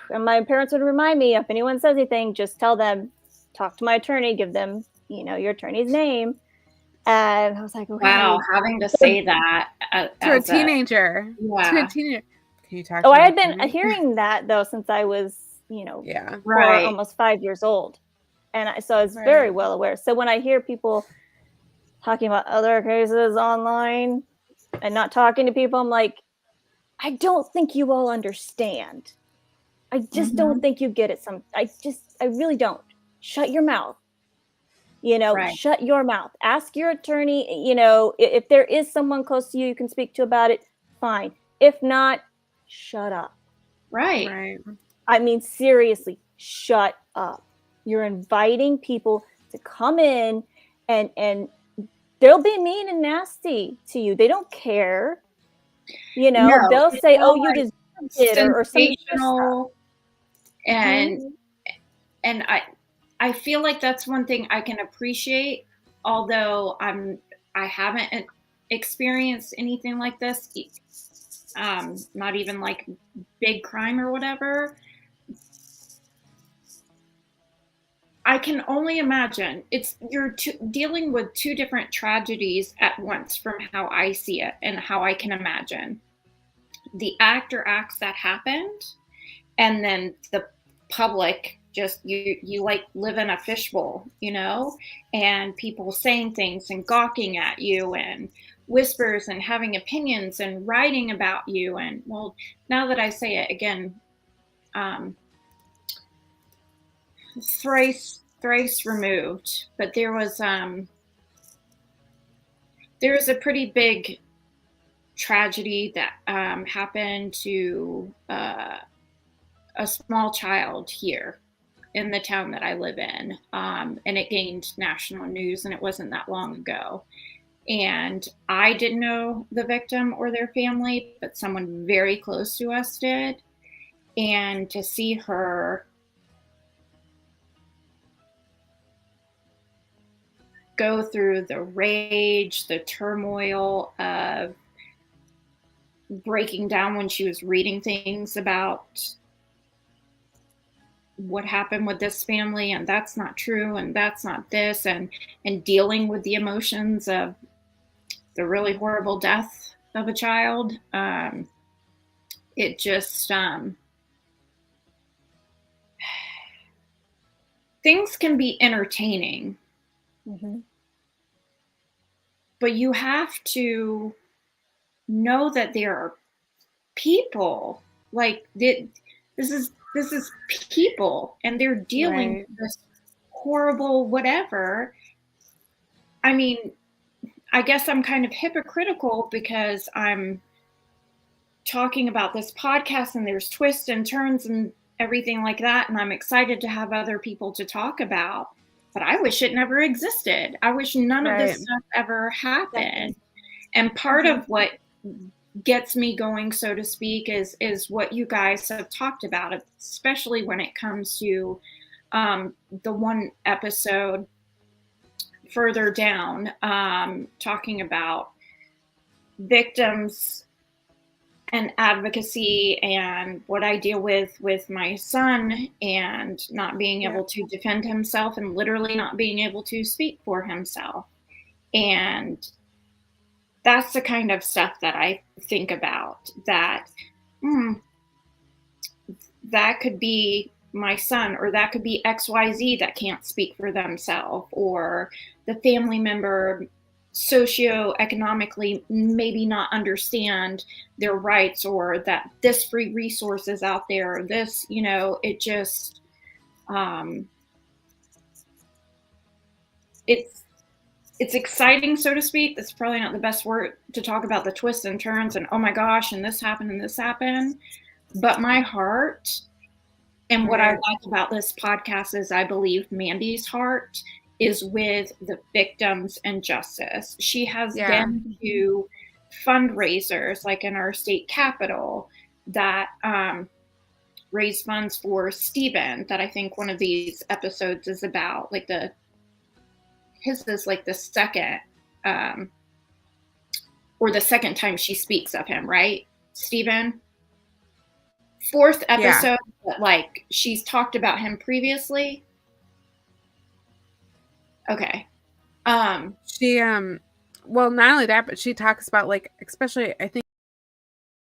and my parents would remind me, if anyone says anything, just tell them, talk to my attorney, give them, you know, your attorney's name. And I was like, okay. Wow, having to say that to a teenager. To a teenager. Can you talk? I had been hearing that though since I was, you know, almost 5 years old, and so I was very well aware. So when I hear people talking about other cases online and not talking to people, I'm like, I don't think you all understand. I just don't think you get it. I really don't. Shut your mouth. You know, shut your mouth. Ask your attorney, you know, if there is someone close to you you can speak to about it, fine. If not, shut up. Right. I mean, seriously, shut up. You're inviting people to come in and they'll be mean and nasty to you. They don't care. You know, No, they'll it's say, more "Oh, you like deserve it," or some sensational, and I feel like that's one thing I can appreciate, although I haven't experienced anything like this, not even like big crime or whatever. I can only imagine you're dealing with two different tragedies at once from how I see it and how I can imagine. The actor acts that happened, and then the public just you like live in a fishbowl, you know, and people saying things and gawking at you and whispers and having opinions and writing about you. And well, now that I say it again, thrice removed, but there was a pretty big tragedy that happened to a small child here in the town that I live in, and it gained national news, and it wasn't that long ago. And I didn't know the victim or their family, but someone very close to us did. And to see her go through the rage, the turmoil of breaking down when she was reading things about what happened with this family, and that's not true, and that's not this, and dealing with the emotions of the really horrible death of a child. It just things can be entertaining, but you have to know that there are people like this is people, and they're dealing with this horrible whatever. I mean, I guess I'm kind of hypocritical because I'm talking about this podcast and there's twists and turns and everything like that, and I'm excited to have other people to talk about, but I wish it never existed. I wish none of this stuff ever happened. And part of what gets me going, so to speak, is what you guys have talked about, especially when it comes to the one episode further down, talking about victims and advocacy and what I deal with my son, and not being able to defend himself and literally not being able to speak for himself. And that's the kind of stuff that I think about, that that could be my son, or that could be XYZ that can't speak for themselves, or the family member socioeconomically maybe not understand their rights, or that this free resource is out there, or this, you know, it just it's exciting, so to speak. That's probably not the best word to talk about the twists and turns and oh my gosh, and this happened and this happened. But my heart, and what I like about this podcast is I believe Mandy's heart is with the victims and justice. She has been to fundraisers like in our state capitol that raise funds for Stephen, that I think one of these episodes is about. Like his is like the second or the second time she speaks of him, right, Stephen? Fourth episode, but like she's talked about him previously. Okay. She well, not only that, but she talks about, like, especially I think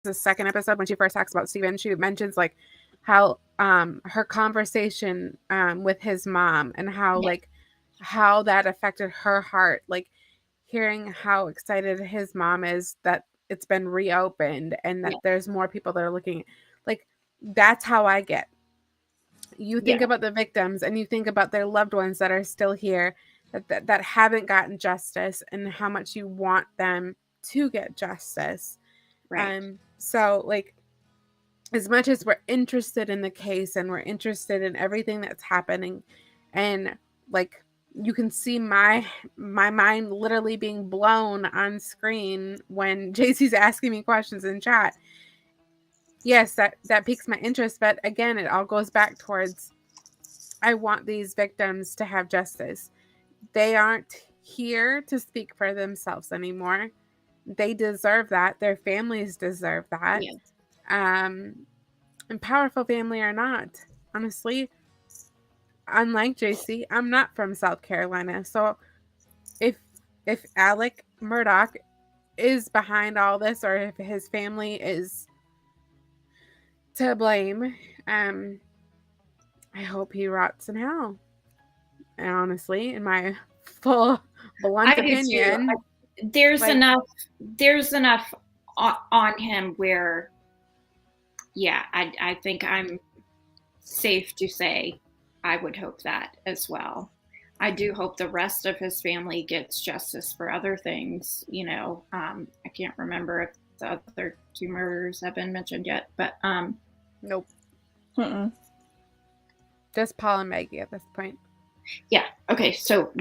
the second episode when she first talks about Stephen, she mentions like how her conversation with his mom, and how like how that affected her heart, like hearing how excited his mom is that it's been reopened and that there's more people that are looking. Like, that's how I get. You think about the victims, and you think about their loved ones that are still here, that haven't gotten justice, and how much you want them to get justice. So like, as much as we're interested in the case and we're interested in everything that's happening, and like, you can see my mind literally being blown on screen when JC's asking me questions in chat. Yes, that piques my interest, but again, it all goes back towards, I want these victims to have justice. They aren't here to speak for themselves anymore. They deserve that. Their families deserve that. Yeah. And powerful family or not, honestly, unlike JC, I'm not from South Carolina. So if Alec Murdaugh is behind all this, or if his family is to blame, I hope he rots in hell. And honestly, in my full blunt opinion, there's enough on him where, yeah, I think I'm safe to say I would hope that as well. I do hope the rest of his family gets justice for other things. You know, I can't remember if the other 2 murders have been mentioned yet, but nope. Mm-mm. Just Paul and Maggie at this point. Yeah. Okay. So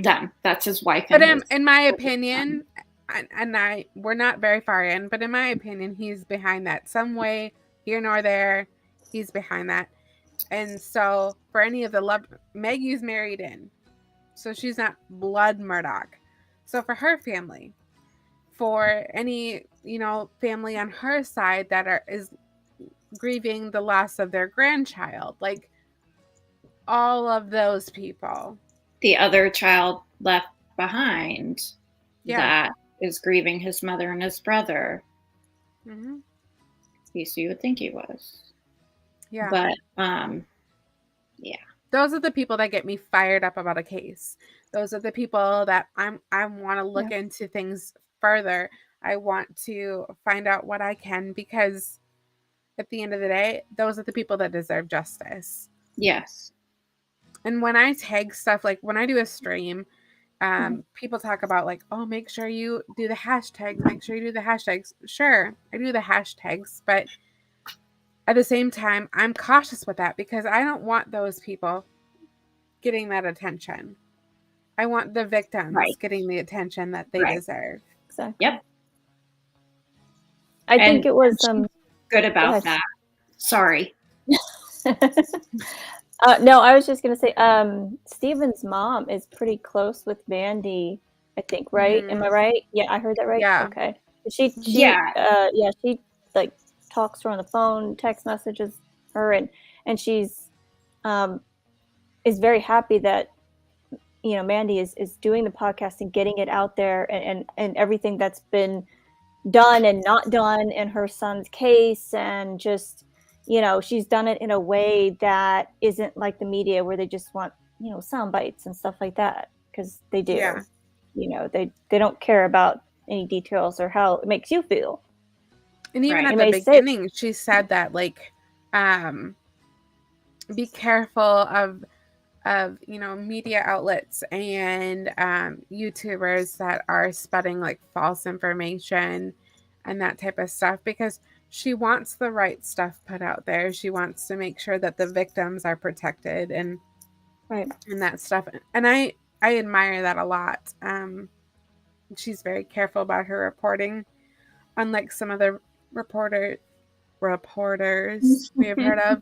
that's his wife. But in my opinion, and we're not very far in, but in my opinion, he's behind that some way, here nor there. He's behind that. And so for any of the love, Maggie's married in, so she's not blood Murdaugh. So for her family, for any, family on her side that is grieving the loss of their grandchild, like all of those people. The other child left behind that is grieving his mother and his brother. Mm-hmm. At least you would think he was. Yeah. But, yeah. Those are the people that get me fired up about a case. Those are the people that I want to look into things further. I want to find out what I can, because at the end of the day, those are the people that deserve justice. Yes. And when I tag stuff, like when I do a stream, people talk about like, oh, make sure you do the hashtags. Make sure you do the hashtags. Sure, I do the hashtags, but at the same time, I'm cautious with that because I don't want those people getting that attention. I want the victims getting the attention that they deserve. Exactly. Yep. I think it was good about that. Sorry. No, I was just gonna say, Steven's mom is pretty close with Mandy, I think, right? Mm-hmm. Am I right? Yeah, I heard that right. Yeah. Okay. She like talks to her on the phone, text messages her, and she's is very happy that Mandy is doing the podcast and getting it out there, and everything that's been done and not done in her son's case, and just she's done it in a way that isn't like the media where they just want sound bites and stuff like that, because they do they don't care about any details or how it makes you feel. And even at the beginning, she said that like be careful of media outlets and YouTubers that are spreading like false information and that type of stuff, because she wants the right stuff put out there. She wants to make sure that the victims are protected and that stuff. And I admire that a lot. She's very careful about her reporting, unlike some of the reporters we have heard of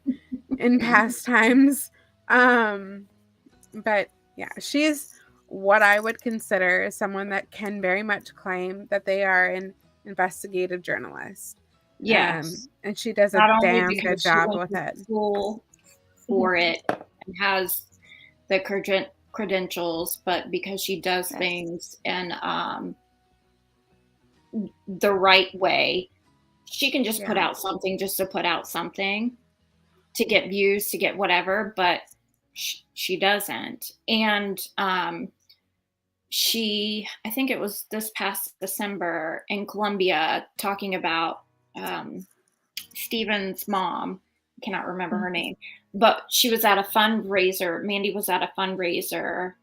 in past times. But yeah, she's what I would consider someone that can very much claim that they are an investigative journalist. Yes. And she does a damn good job with it. School for it and has the credentials, but because she does things in the right way, she can just put out something just to put out something to get views, to get whatever, but she doesn't. And she, I think it was this past December in Columbia, talking about Steven's mom, I cannot remember her name, but she was at a fundraiser. Mandy was at a fundraiser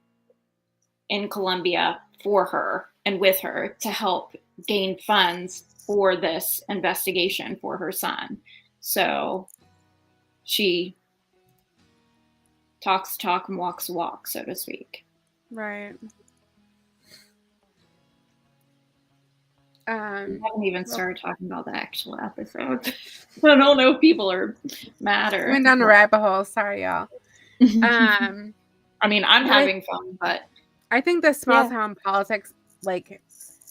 in Columbia for her and with her to help gain funds for this investigation for her son. So she talks talk and walks walk, so to speak. Right. We haven't even started talking about the actual episode. I don't know if people are mad or... Went down a rabbit hole. Sorry, y'all. I mean, I'm having fun, but... I think the small town politics, like,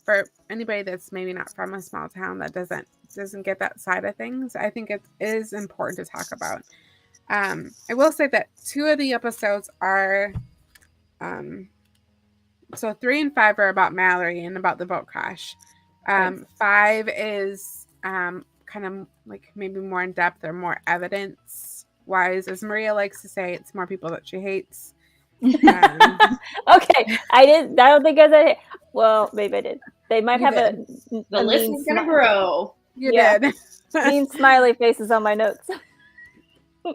for anybody that's maybe not from a small town that doesn't get that side of things, I think it is important to talk about. I will say that 2 of the episodes are... so 3 and 5 are about Mallory and about the boat crash. 5 is kind of like maybe more in depth or more evidence wise, as Maria likes to say. It's more people that she hates. Okay, I don't think I said it. Well, maybe I did. They might have the list is gonna grow. You did. Mean smiley faces on my notes.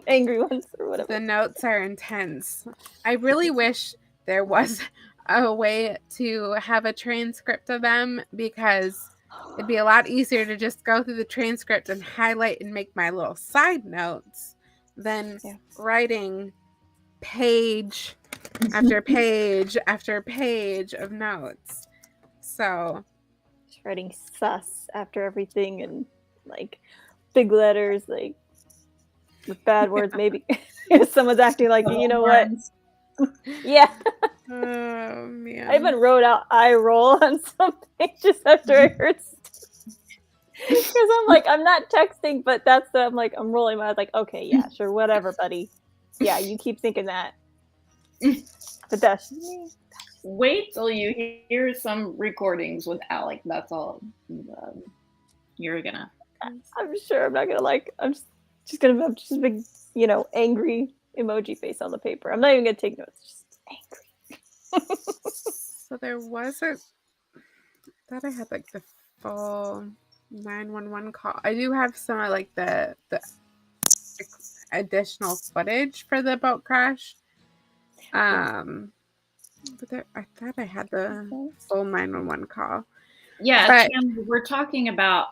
Angry ones or whatever. The notes are intense. I really wish there was a way to have a transcript of them, because it'd be a lot easier to just go through the transcript and highlight and make my little side notes than writing page after page after page of notes. So just writing sus after everything and like big letters, like with bad words, maybe. If someone's acting like, you know what? Yeah. Oh man. I even wrote out eye roll on some pages after I heard because I'm like, I'm not texting, but I'm like, I'm rolling my eyes like, okay, yeah, sure, whatever, buddy. Yeah, you keep thinking that. But that's me. Wait till you hear some recordings with Alec. That's all you're gonna. I'm sure I'm not gonna like. I'm just gonna have just a big, angry emoji face on the paper. I'm not even gonna take notes. Just angry. So there was thought I had like the full 911 call. I do have some of like the additional footage for the boat crash. But I thought I had the full 911 call. Yeah, Tim, we're talking about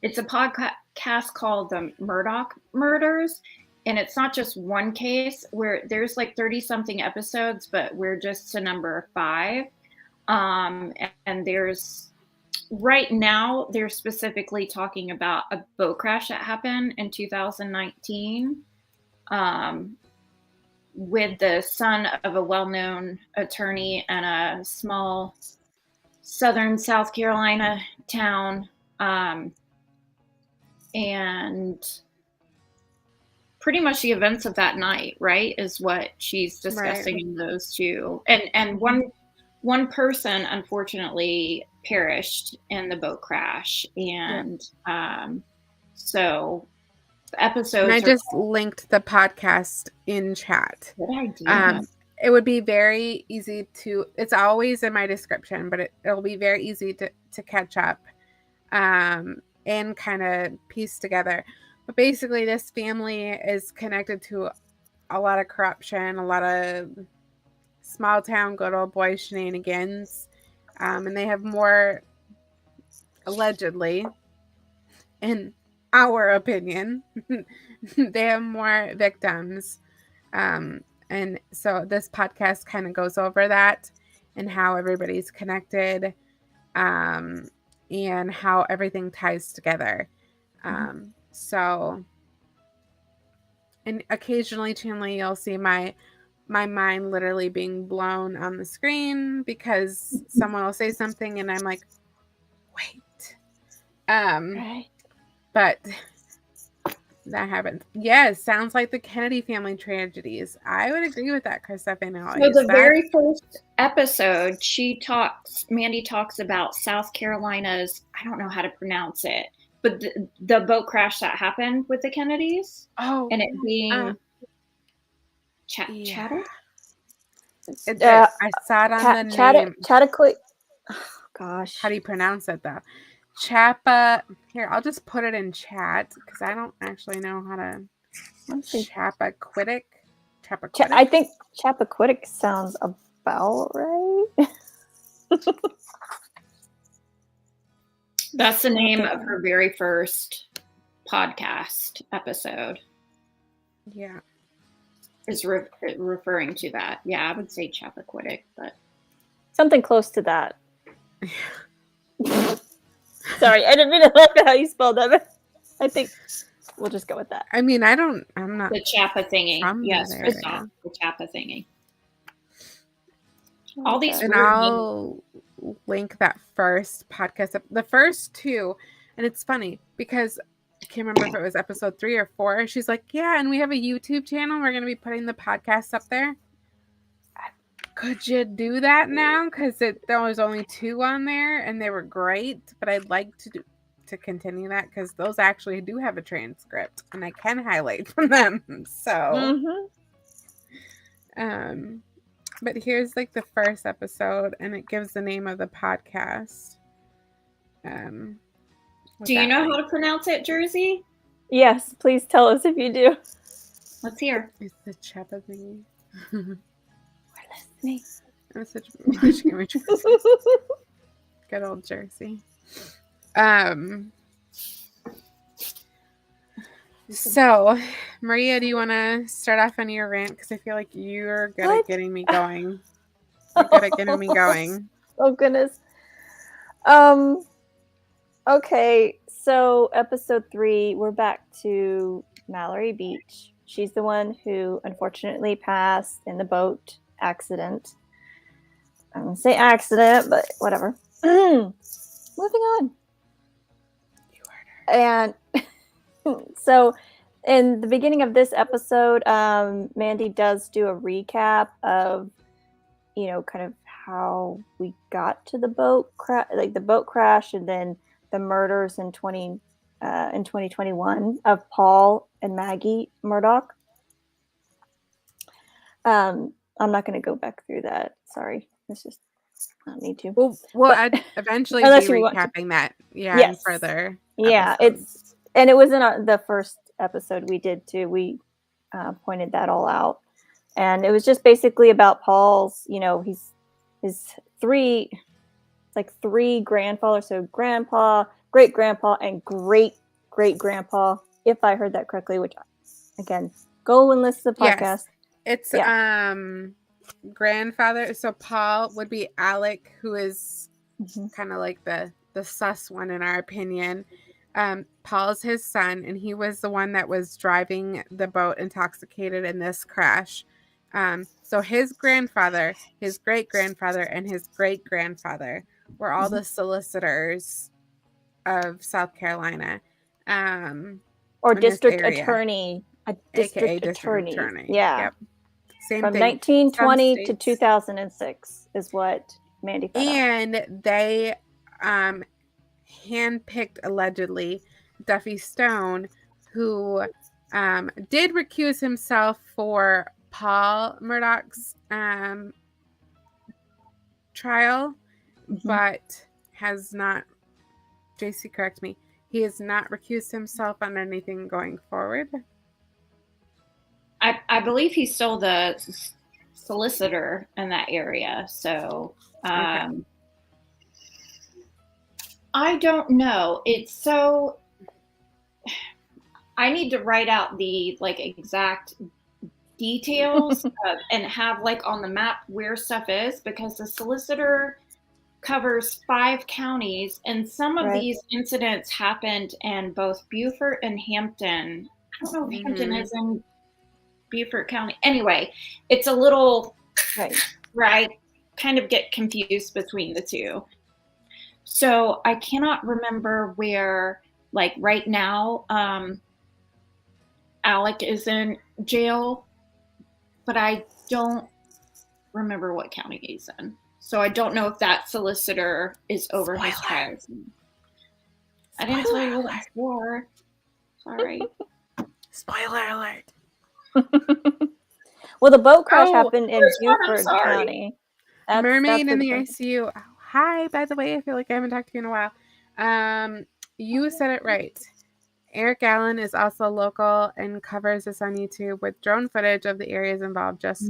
it's a podcast called the Murdaugh Murders, and it's not just one case. Where there's like 30-something episodes, but we're just to number 5. And there's right now they're specifically talking about a boat crash that happened in 2019. With the son of a well-known attorney in a small southern South Carolina town. And pretty much the events of that night, right, is what she's discussing in those 2. And one person, unfortunately, perished in the boat crash. And so... episodes. And I just linked the podcast in chat. Good idea. It would be very easy to. It's always in my description, but it'll be very easy to catch up, and kind of piece together. But basically, this family is connected to a lot of corruption, a lot of small town good old boy shenanigans, and they have more, allegedly, in our opinion, they have more victims. And so this podcast kind of goes over that and how everybody's connected, and how everything ties together. So, and occasionally, Chandler, you'll see my mind literally being blown on the screen because someone will say something and I'm like, wait. Right. But that happens. Yes, sounds like the Kennedy family tragedies. I would agree with that, Christopher. So the very first episode, Mandy talks about South Carolina's, I don't know how to pronounce it, but the boat crash that happened with the Kennedys. Oh. And it being Chatter? I saw it on the name. Chattaquay. Oh, gosh. How do you pronounce it, though? Chappa. Here, I'll just put it in chat because I don't actually know how to. Chappaquiddick. I think Chappaquiddick sounds about right. That's the name of her very first podcast episode. Yeah. Is referring to that. Yeah, I would say Chappaquiddick, but something close to that. Sorry, I didn't mean to look at how you spelled that. I think we'll just go with that. I mean, I'm not the Chappa thingy. Yes, Christoph, the Chappa thingy. All these and I'll link that first podcast, the first two, and it's funny because I can't remember if it was episode 3 or 4. She's like, yeah, and we have a YouTube channel. We're going to be putting the podcast up there. Could you do that now? Because there was only 2 on there, and they were great. But I'd like to continue that because those actually do have a transcript, and I can highlight from them. So, but here's like the first episode, and it gives the name of the podcast. Do you know how to pronounce it, Jersey? Yes, please tell us if you do. Let's hear. It's the Chappa thingy. We're listening. I'm such Michigan. Good old Jersey. So, Maria, do you want to start off on your rant? Because I feel like you're good at getting me going. You're good at getting me going. Oh, goodness. Okay, so episode 3, we're back to Mallory Beach. She's the one who unfortunately passed in the boat accident. I won't say accident, but whatever. Moving on. You heard her. And so in the beginning of this episode, Mandy does do a recap of, kind of how we got to the boat the boat crash, and then the murders in 2021 of Paul and Maggie Murdaugh. I'm not going to go back through that. Sorry. It's just, I don't need to. Well, I'd eventually be recapping that. Yeah, yes. And further. Yeah, episodes. It was in the first episode we did too. We pointed that all out. And it was just basically about Paul's, his 3 grandfathers. So grandpa, great grandpa, and great great grandpa, if I heard that correctly, which again, go and listen to the podcast. Yes. It's grandfather. So Paul would be Alec, who is kind of like the sus one in our opinion. Paul's his son, and he was the one that was driving the boat intoxicated in this crash. So his grandfather, his great-grandfather, and his great-grandfather were all the solicitors of South Carolina. Or district attorney. A district attorney. Yeah. Yep. Same From thing. 1920 to 2006 is what Mandy found out. And they handpicked, allegedly, Duffy Stone, who did recuse himself for Paul Murdaugh's trial, but has not, JC, correct me, he has not recused himself on anything going forward. I believe he's still the solicitor in that area, so okay. I don't know. It's so, I need to write out the exact details and have on the map where stuff is, because the solicitor covers 5 counties, and some of these incidents happened in both Beaufort and Hampton. I don't know if Hampton is in Beaufort County. Anyway, it's a little right. Kind of get confused between the two. So I cannot remember where, right now, Alec is in jail, but I don't remember what county he's in. So I don't know if that solicitor is over his trial. I didn't tell you what it's for. Sorry. Spoiler alert. Well, the boat crash happened in Beaufort County. Mermaid in the ICU. Oh, hi, by the way, I feel like I haven't talked to you in a while. You said it right. Eric Allen is also local and covers this on YouTube with drone footage of the areas involved. Just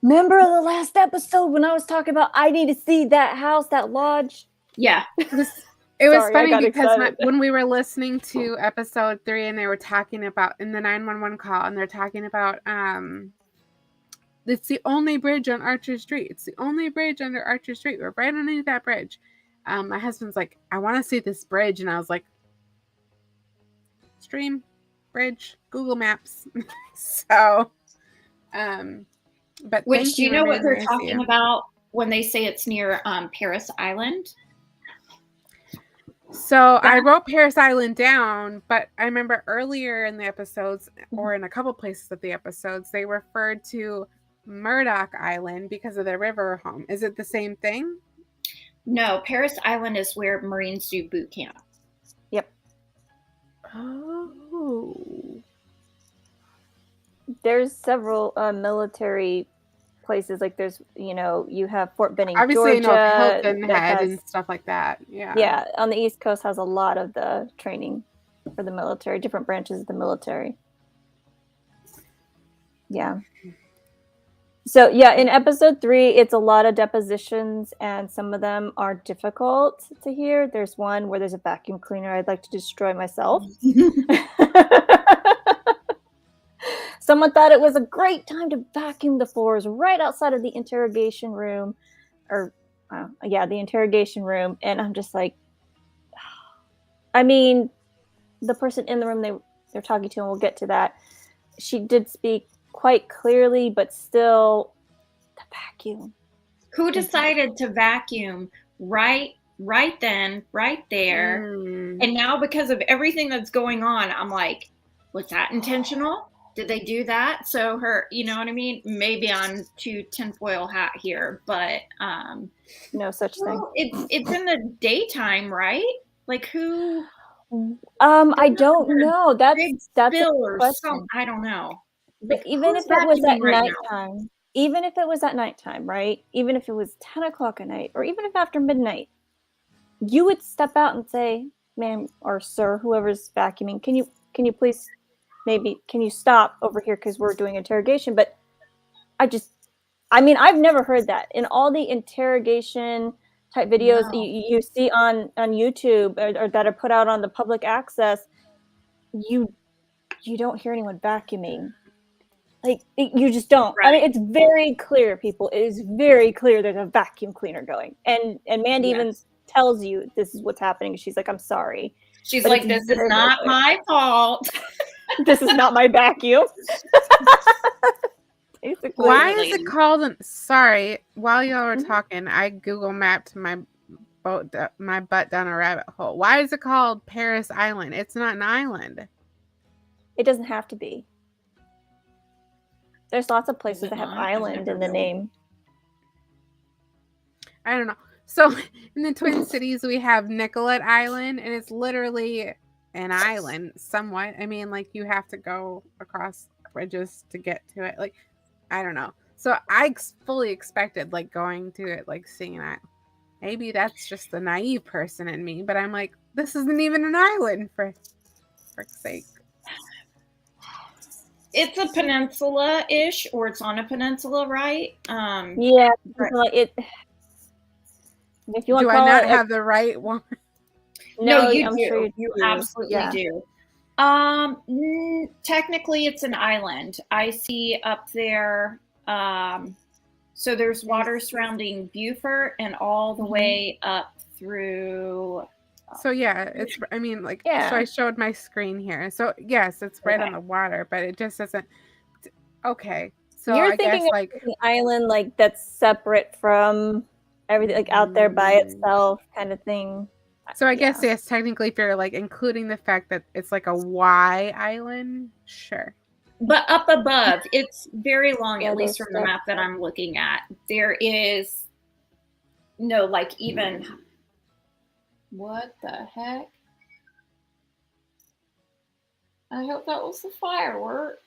Remember the last episode when I was talking about I need to see that house, that lodge? Yeah. It was Sorry, funny because when we were listening to episode 3 and they were talking about in the 911 call and they're talking about it's the only bridge on Archer Street. It's the only bridge under Archer Street. We're right underneath that bridge. My husband's like, I want to see this bridge. And I was like, stream, bridge, Google Maps. So, but which do you know what they're talking about when they say it's near Paris Island? So I wrote Paris Island down, but I remember earlier in the episodes, or in a couple places of the episodes, they referred to Murdaugh Island because of their river home. Is it the same thing? No, Paris Island is where Marines do boot camp. Yep. Oh. There's several military places, like there's, you have Fort Benning, obviously, Georgia, Hilton Head and stuff like that. Yeah, on the East Coast has a lot of the training for the military, different branches of the military. Yeah. So yeah, in episode 3, it's a lot of depositions, and some of them are difficult to hear. There's one where there's a vacuum cleaner I'd like to destroy myself. Someone thought it was a great time to vacuum the floors right outside of the interrogation room, the interrogation room. And I'm just like, I mean, the person in the room they're talking to, and we'll get to that, she did speak quite clearly, but still, the vacuum. Who decided to vacuum right then, right there? And now because of everything that's going on, I'm like, was that intentional? Did they do that? So her, you know what I mean? Maybe I'm too tinfoil hat here, but no such thing. It's in the daytime, right? Like who? I don't know. That's a question. I don't know. But like, even if it was at nighttime, even if it was at nighttime, right? Even if it was 10 o'clock at night, or even if after midnight, you would step out and say, "Ma'am or sir, whoever's vacuuming, can you please, can you stop over here because we're doing interrogation?" But I've never heard that in all the interrogation type videos you see on YouTube or that are put out on the public access. You don't hear anyone vacuuming. Like, you just don't. Right. I mean, it's very clear, people. It is very clear there's a vacuum cleaner going. And Mandy even tells you this is what's happening. She's like, I'm sorry. She's like, this is not my fault. This is not my vacuum. Basically. Why is it called? Sorry, while y'all were talking, I Google mapped my butt down a rabbit hole. Why is it called Paris Island? It's not an island. It doesn't have to be. There's lots of places that have island in the name. I don't know. So in the Twin Cities, we have Nicollet Island, and it's literally an island somewhat. I mean, like, you have to go across bridges to get to it. Like, I don't know. So I fully expected, like, going to it, like, seeing that. Maybe that's just the naive person in me, but I'm like, this isn't even an island, for sake. It's a peninsula-ish, or it's on a peninsula, right? Yeah, right. If you want do to call I not have the right one? No, you do. Sure you absolutely do. Technically, it's an island. I see up there. So there's water surrounding Beaufort and all the way up through. So yeah, it's. I mean, like, so I showed my screen here. So yes, it's right on the water, but it just doesn't. Okay, so you're thinking of like an island, like that's separate from everything, like out there by itself, kind of thing. So I guess yes, technically, if you're like including the fact that it's like a Y island, sure. But up above, it's very long, at least from the map that I'm looking at. There is no, like, even. What the heck? I hope that was the firework.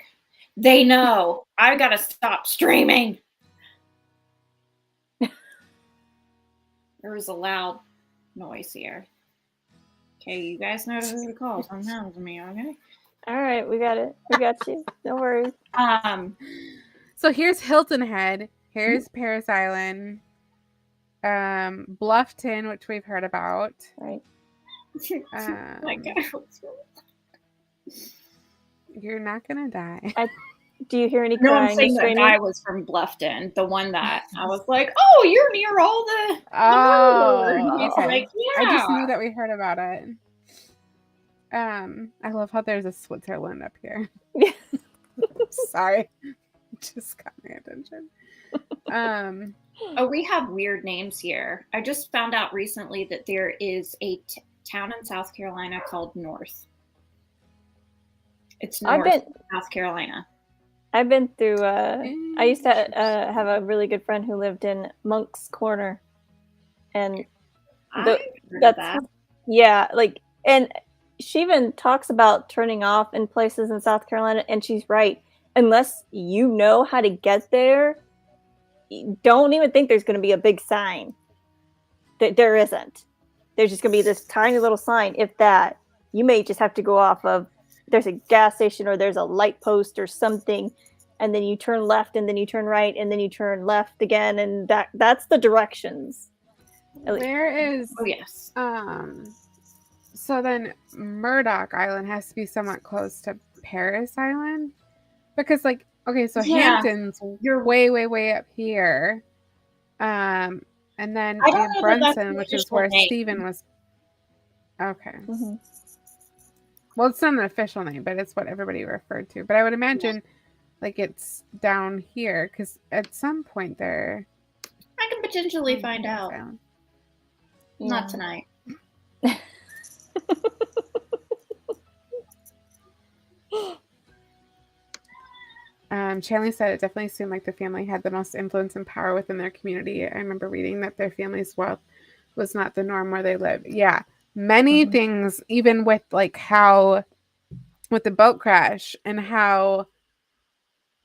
They know. I gotta stop streaming. There was a loud noise here. Okay, you guys know who to call. Don't know to me, okay? All right, we got it. We got you. No worries. So here's Hilton Head. Here's Paris Island. Bluffton, which we've heard about. Right. My God. You're not gonna die. Do you hear any No, I'm crying or saying that screaming? guy was from Bluffton, the one that I was like, oh, you're near all the murderers. Okay. Like, yeah. I just knew that we heard about it. I love how there's a Switzerland up here. Sorry. Just got my attention. Oh, we have weird names here. I just found out recently that there is a town in South Carolina called North. It's North South Carolina. I've been through. I used to have a really good friend who lived in Monk's Corner, and yeah, like, and she even talks about turning off in places in South Carolina, and she's right. Unless you know how to get there, don't even think there's going to be a big sign. There isn't. There's just going to be this tiny little sign. If that, you may just have to go off of. There's a gas station or there's a light post or something, and then you turn left, and then you turn right, and then you turn left again, and that's the directions. Where is? Oh yes. So then Murdaugh Island has to be somewhat close to Paris Island, because like, okay, so Hampton's way up here, and then we have Brunson, which is where Stephen was. Okay. Mm-hmm. Well, it's not an official name, but it's what everybody referred to. But I would imagine, like, it's down here, because at some point there... I can potentially find out. Yeah. Not tonight. Chanley said it definitely seemed like the family had the most influence and power within their community. I remember reading that their family's wealth was not the norm where they lived. Yeah. Many things, even with like how, with the boat crash and how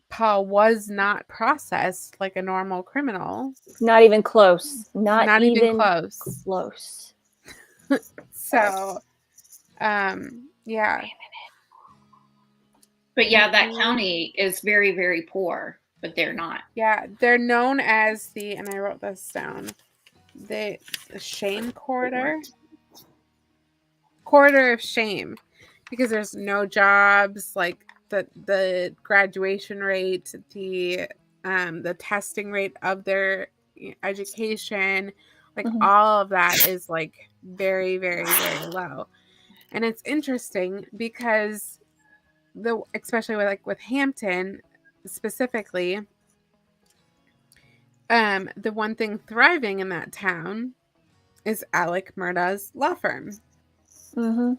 Paul was not processed like a normal criminal. Not even close. Not even close. So, yeah. But yeah, that county is very, very poor, but they're not. Yeah, they're known as and I wrote this down, the shame corridor. Corridor of shame, because there's no jobs, like the graduation rate, the testing rate of their education, like all of that is like very, very, very low. And it's interesting because especially with Hampton specifically, the one thing thriving in that town is Alec Murdaugh's law firm. Mm-hmm.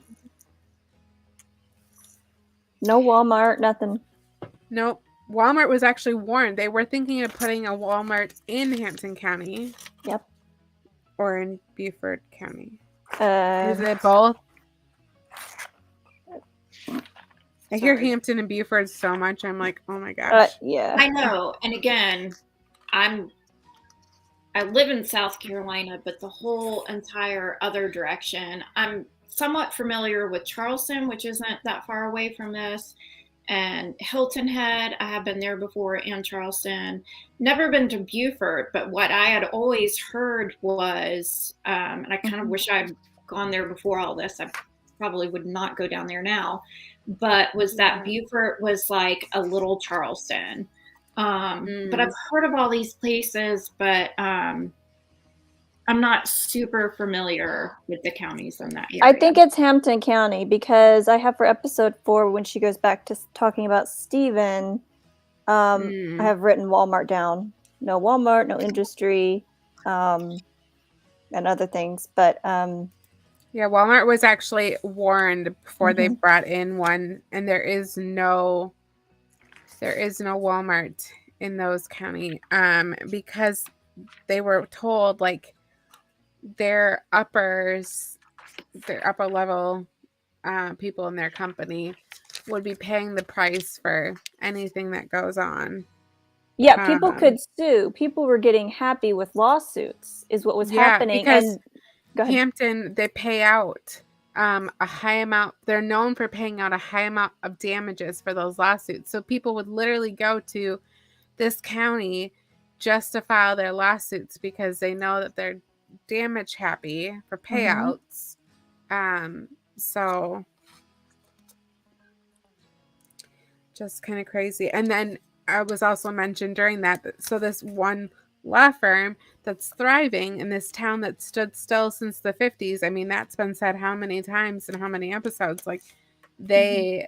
No Walmart, nothing. Nope. Walmart was actually warned. They were thinking of putting a Walmart in Hampton County. Yep. Or in Beaufort County. Is it both? I hear Hampton and Beaufort so much. I'm like, oh my gosh. Yeah. I know. And again, I live in South Carolina, but the whole entire other direction, I'm somewhat familiar with Charleston, which isn't that far away from this, and Hilton Head. I have been there before, and Charleston. Never been to Beaufort, but what I had always heard was, and I kind of wish I'd gone there before all this. I probably would not go down there now, but was that Beaufort was like a little Charleston. But I've heard of all these places, but I'm not super familiar with the counties in that area. I think it's Hampton County, because I have for episode 4, when she goes back to talking about Stephen, I have written Walmart down. No Walmart, no industry, and other things. But yeah, Walmart was actually warned before they brought in one, and there is no Walmart in those county, because they were told like their upper level people in their company would be paying the price for anything that goes on. Yeah, people could sue. People were getting happy with lawsuits, is what was happening. Because go ahead. Hampton, they pay out a high amount. They're known for paying out a high amount of damages for those lawsuits. So people would literally go to this county just to file their lawsuits because they know that they're damage happy for payouts. So just kind of crazy. And then I was also mentioned during that, so this one law firm that's thriving in this town that stood still since the 50s. I mean, that's been said how many times and how many episodes, like this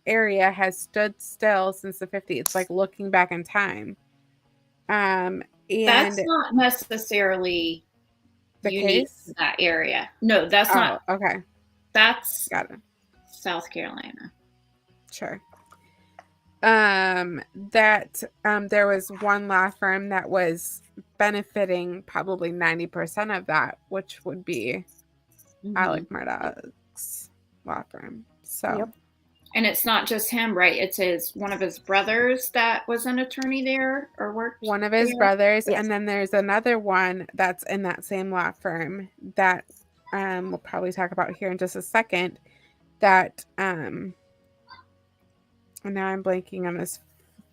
area has stood still since the 50s. It's like looking back in time. And that's not necessarily the unique case to that area. No, that's not. Okay. That's got it. South Carolina. Sure. That there was one law firm that was benefiting probably 90% of that, which would be Alec Murdaugh's law firm. So Yep. And it's not just him, right? It's one of his brothers that was an attorney there or worked. One of his there? brothers, Yes. and then there's another one that's in that same law firm that we'll probably talk about here in just a second. That and now I'm blanking on his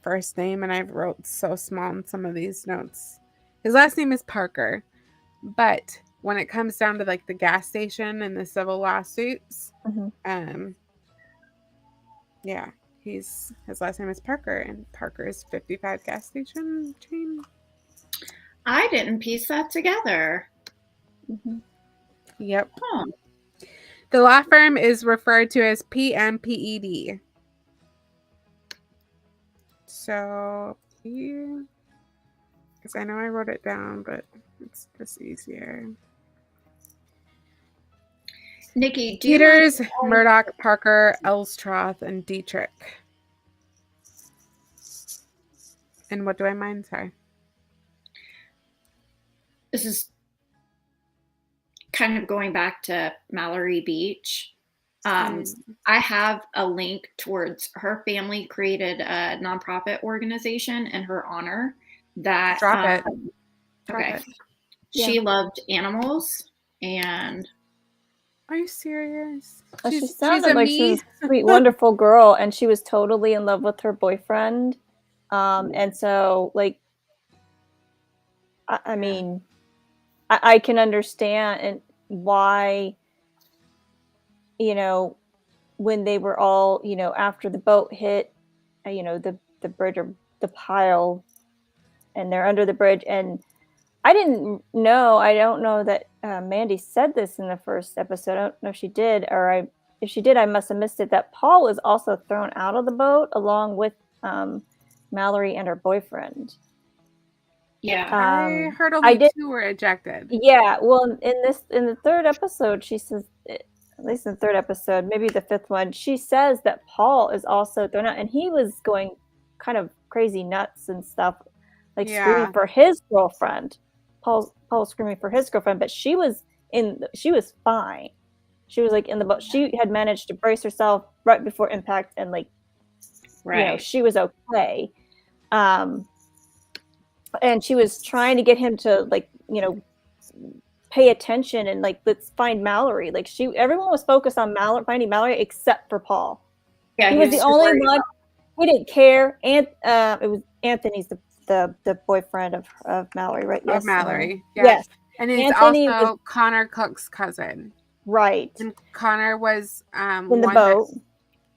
first name, and I wrote so small in some of these notes. His last name is Parker, but when it comes down to like the gas station and the civil lawsuits, yeah, his last name is Parker, and Parker's 55 gas station chain. I didn't piece that together. Yep. Huh. The law firm is referred to as PMPED. So, because I know I wrote it down, but it's just easier. Nikki, do Peters, you Murdaugh, Parker, Elstroth, and Dietrich. And what do I mind? Sorry. This is kind of going back to Mallory Beach. I have a link towards her family created a nonprofit organization in her honor that Drop it. Okay. Drop it. She Yeah. loved animals and Are you serious? Well, she she's sounded a like me. she was a sweet, wonderful girl, and she was totally in love with her boyfriend. And so, like, I mean, I can understand and why, you know, when they were all, you know, after the boat hit, you know, the bridge or the pile, and they're under the bridge, and I don't know that Mandy said this in the first episode. I don't know if she did, or if she did, I must have missed it, that Paul was also thrown out of the boat along with Mallory and her boyfriend. yeah. I heard only two were ejected. Yeah, well, in the third episode, she says, at least in the third episode, maybe the fifth one, she says that Paul is also thrown out, and he was going kind of crazy nuts and stuff, like screaming for his girlfriend. Paul screaming for his girlfriend, but she was fine. She was like in the boat. She had managed to brace herself right before impact, and like, you know, she was okay. And she was trying to get him to, like, you know, pay attention and like, let's find Mallory. Like, everyone was focused on finding Mallory except for Paul. Yeah, he was the only one. He didn't care. And it was Anthony's the boyfriend of Mallory, right? Yes, of Mallory. Yes. And he's Anthony also Connor Cook's cousin. Right. And Connor was in the boat.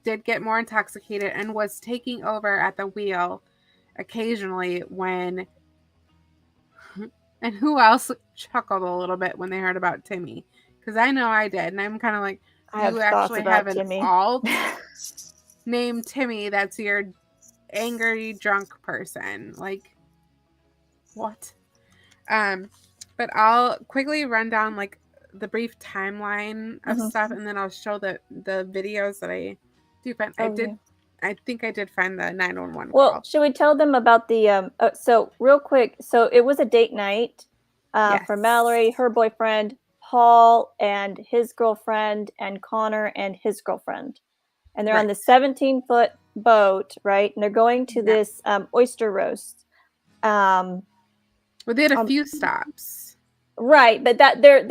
Did get more intoxicated and was taking over at the wheel occasionally when. And who else chuckled a little bit when they heard about Timmy? Because I know I did, and I'm kind of like, you actually have an alt named Timmy that's your angry drunk person. Like, what? But I'll quickly run down like the brief timeline of stuff, and then I'll show the videos that I do find. I think I did find the 911 call. Should we tell them about the so real quick, so it was a date night for Mallory, her boyfriend, Paul and his girlfriend, and Connor and his girlfriend. And they're on the 17-foot boat, right? And they're going to this oyster roast. Well, they had a few stops. Right, but that their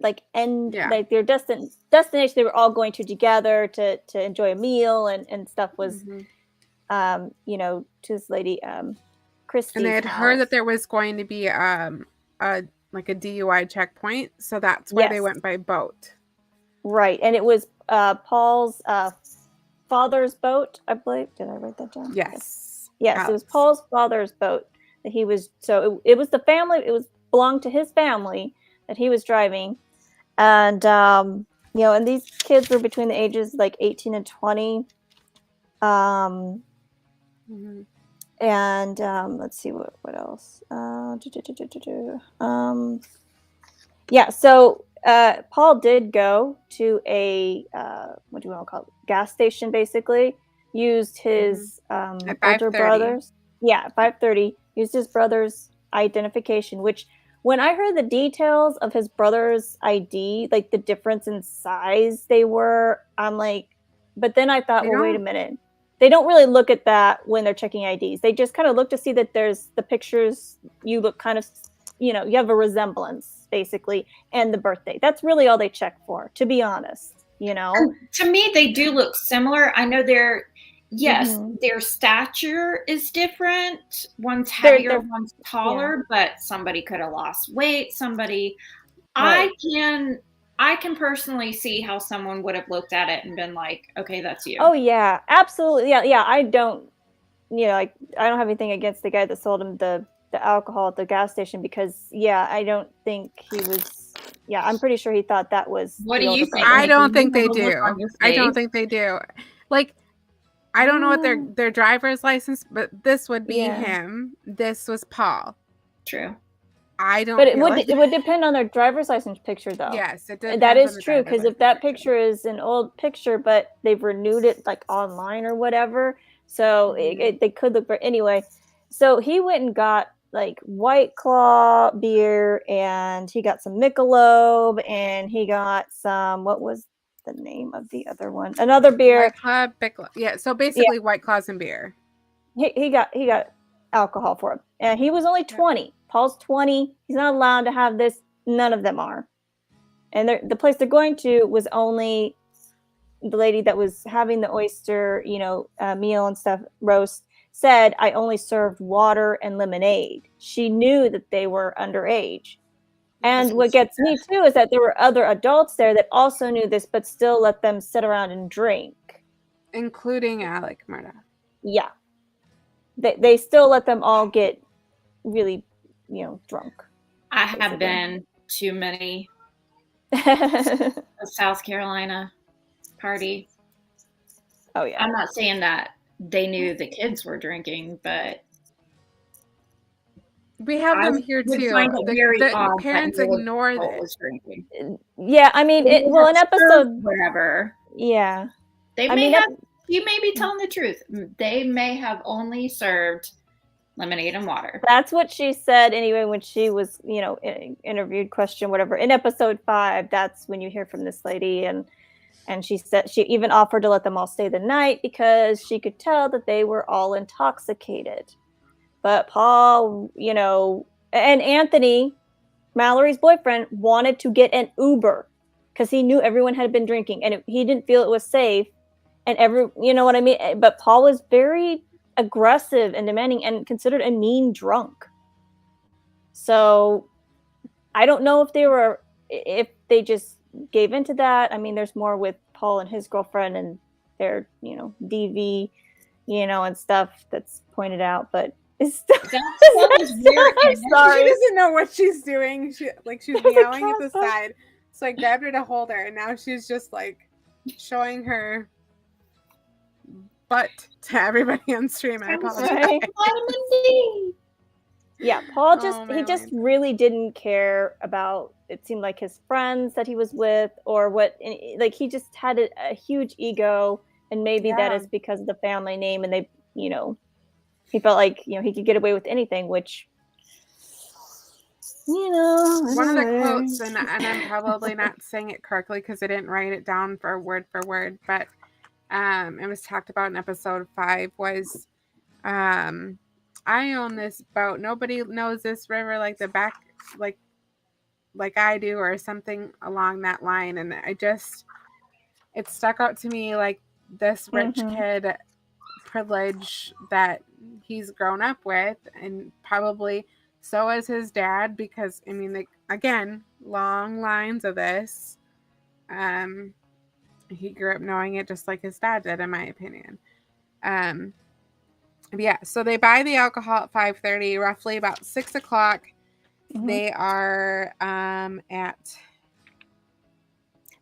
like their destination they were all going to together to enjoy a meal and stuff was you know, to this lady Christie's And they had house. heard that there was going to be a DUI checkpoint, so that's why they went by boat. Right, and it was Paul's father's boat, I believe. Did I write that down? Yes. Yes, Alex. it was Paul's father's boat that he was. So it was the family. It was belonged to his family that he was driving, and and these kids were between the ages like 18 and 20. And let's see what else. So Paul did go to a what do you want to call it? Gas station, basically. Used his older brother's. Yeah, at 5:30. Used his brother's identification, which when I heard the details of his brother's ID, like the difference in size they were, I'm like, but then I thought, well, wait a minute. They don't really look at that when they're checking IDs. They just kind of look to see that there's the pictures, you look kind of, you have a resemblance, basically, and the birthday. That's really all they check for, to be honest, And to me, they do look similar. I know their stature is different. One's heavier, one's taller, but somebody could have lost weight. Somebody, right. I can personally see how someone would have looked at it and been like, okay, that's you. Oh yeah, absolutely. Yeah. I don't, I don't have anything against the guy that sold him the alcohol at the gas station because I don't think he was, I'm pretty sure he thought that was. What do you think? I don't think they do. I don't think they do. Like, I don't know what their driver's license, but this would be him. This was Paul. True. I don't. But it would depend on their driver's license picture, though. Yes, it depends. That is true because if that picture is an old picture, but they've renewed it like online or whatever, so they could look for anyway. So he went and got like White Claw beer, and he got some Michelob, and he got some. What was the name of the other one? Another beer. White Claw, Pickle. Yeah. So basically, White Claws and beer. He got alcohol for him, and he was only 20. Paul's 20. He's not allowed to have this. None of them are. And the place they're going to was only the lady that was having the oyster, meal and stuff, roast, said, I only served water and lemonade. She knew that they were underage. And what gets me, too, is that there were other adults there that also knew this, but still let them sit around and drink. Including Alec Murdaugh. Yeah. They still let them all get really drunk. I have been to many South Carolina party. Oh yeah. I'm not saying that they knew the kids were drinking, but we have them here too. The parents ignore this. Yeah, I mean, an episode whatever. Yeah, they may have. You may be telling the truth. They may have only served lemonade and water. That's what she said anyway when she was, interviewed, question, whatever. In episode 5, that's when you hear from this lady, and she said she even offered to let them all stay the night because she could tell that they were all intoxicated. But Paul, and Anthony, Mallory's boyfriend, wanted to get an Uber because he knew everyone had been drinking and he didn't feel it was safe. And you know what I mean? But Paul was very aggressive and demanding and considered a mean drunk. So I don't know if they just gave into that. I mean, there's more with Paul and his girlfriend and their, DV, and stuff that's pointed out, but it's I'm sorry. She doesn't know what she's doing. She's meowing at the side. So I grabbed her to hold her, and now she's just like showing her butt to everybody on stream. I apologize. Vitamin D. Yeah, Paul just really didn't care about, it seemed like, his friends that he was with or what, like he just had a huge ego, and maybe that is because of the family name, and they, he felt like, he could get away with anything, which, one of the quotes, and I'm probably not saying it correctly because I didn't write it down for word, but it was talked about in episode 5 was, I own this boat. Nobody knows this river like the back, like I do, or something along that line. And it stuck out to me like this rich kid privilege that he's grown up with, and probably so is his dad, because I mean, like, again, long lines of this. He grew up knowing it just like his dad did, in my opinion. Yeah, so they buy the alcohol at 5:30, roughly about 6 o'clock. They are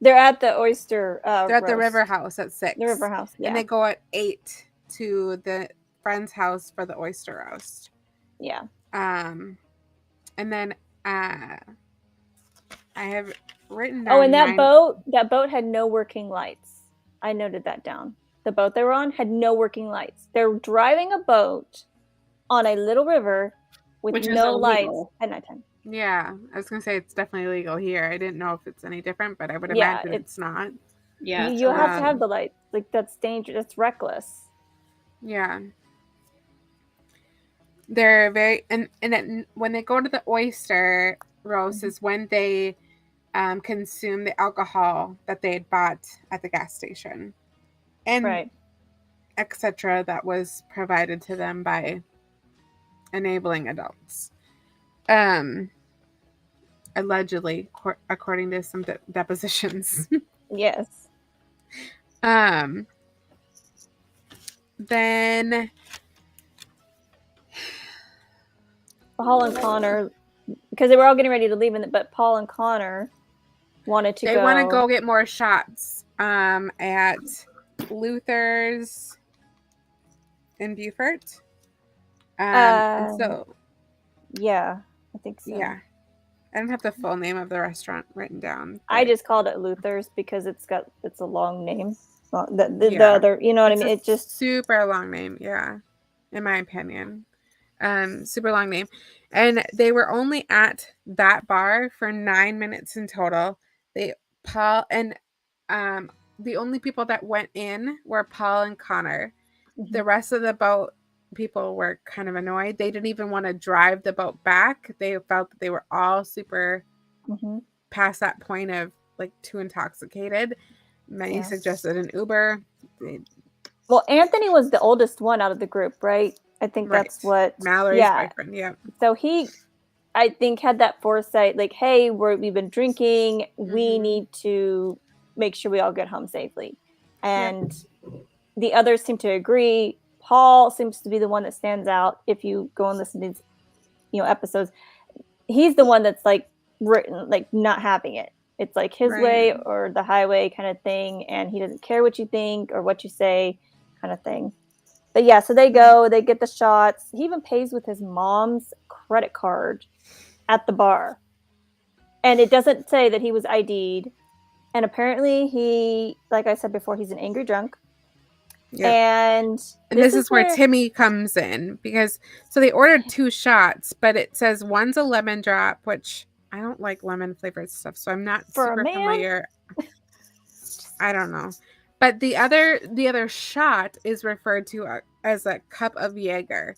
they're at the oyster they're at the roast. River House at 6. The River House, yeah. And they go at 8 to the friend's house for the oyster roast. Yeah. And then I have written down. Oh, and that boat had no working lights. I noted that down. The boat they were on had no working lights. They're driving a boat on a little river with no lights at nighttime. Yeah, I was gonna say it's definitely illegal here. I didn't know if it's any different, but I would imagine it's not. Yeah, you have to have the lights. Like, that's dangerous. That's reckless. Yeah, they're very when they go to the oyster roast is when they consume the alcohol that they had bought at the gas station, and etc. that was provided to them by enabling adults. Allegedly, according to some depositions. Yes. Then Paul and Connor, because they were all getting ready to leave, but Paul and Connor wanted to they want to go get more shots at Luther's in Beaufort. So yeah, I think so. Yeah, I don't have the full name of the restaurant written down. I just called it Luther's because it's a long name. The other, you know what I mean? It's just super long name. Yeah, in my opinion, super long name. And they were only at that bar for 9 minutes in total. Paul and the only people that went in were Paul and Connor. The rest of the boat people were kind of annoyed. They didn't even want to drive the boat back. They felt that they were all super past that point of like too intoxicated. Many suggested an Uber. Well, Anthony was the oldest one out of the group, right? I think that's what Mallory's boyfriend. Yeah. So he, I think, had that foresight, like, hey, we've been drinking. We need to make sure we all get home safely. And the others seem to agree. Paul seems to be the one that stands out. If you go and listen to these, episodes, he's the one that's like written, like not having it. It's like his way or the highway kind of thing, and he doesn't care what you think or what you say, kind of thing. But yeah, so they go, they get the shots. He even pays with his mom's credit card at the bar, and it doesn't say that he was ID'd. And apparently, he, like I said before, he's an angry drunk. Yep. And this is where Timmy comes in, because so they ordered 2 shots, but it says one's a lemon drop, which I don't like lemon flavored stuff, so I'm not super familiar. I don't know, but the other shot is referred to as a cup of Jaeger.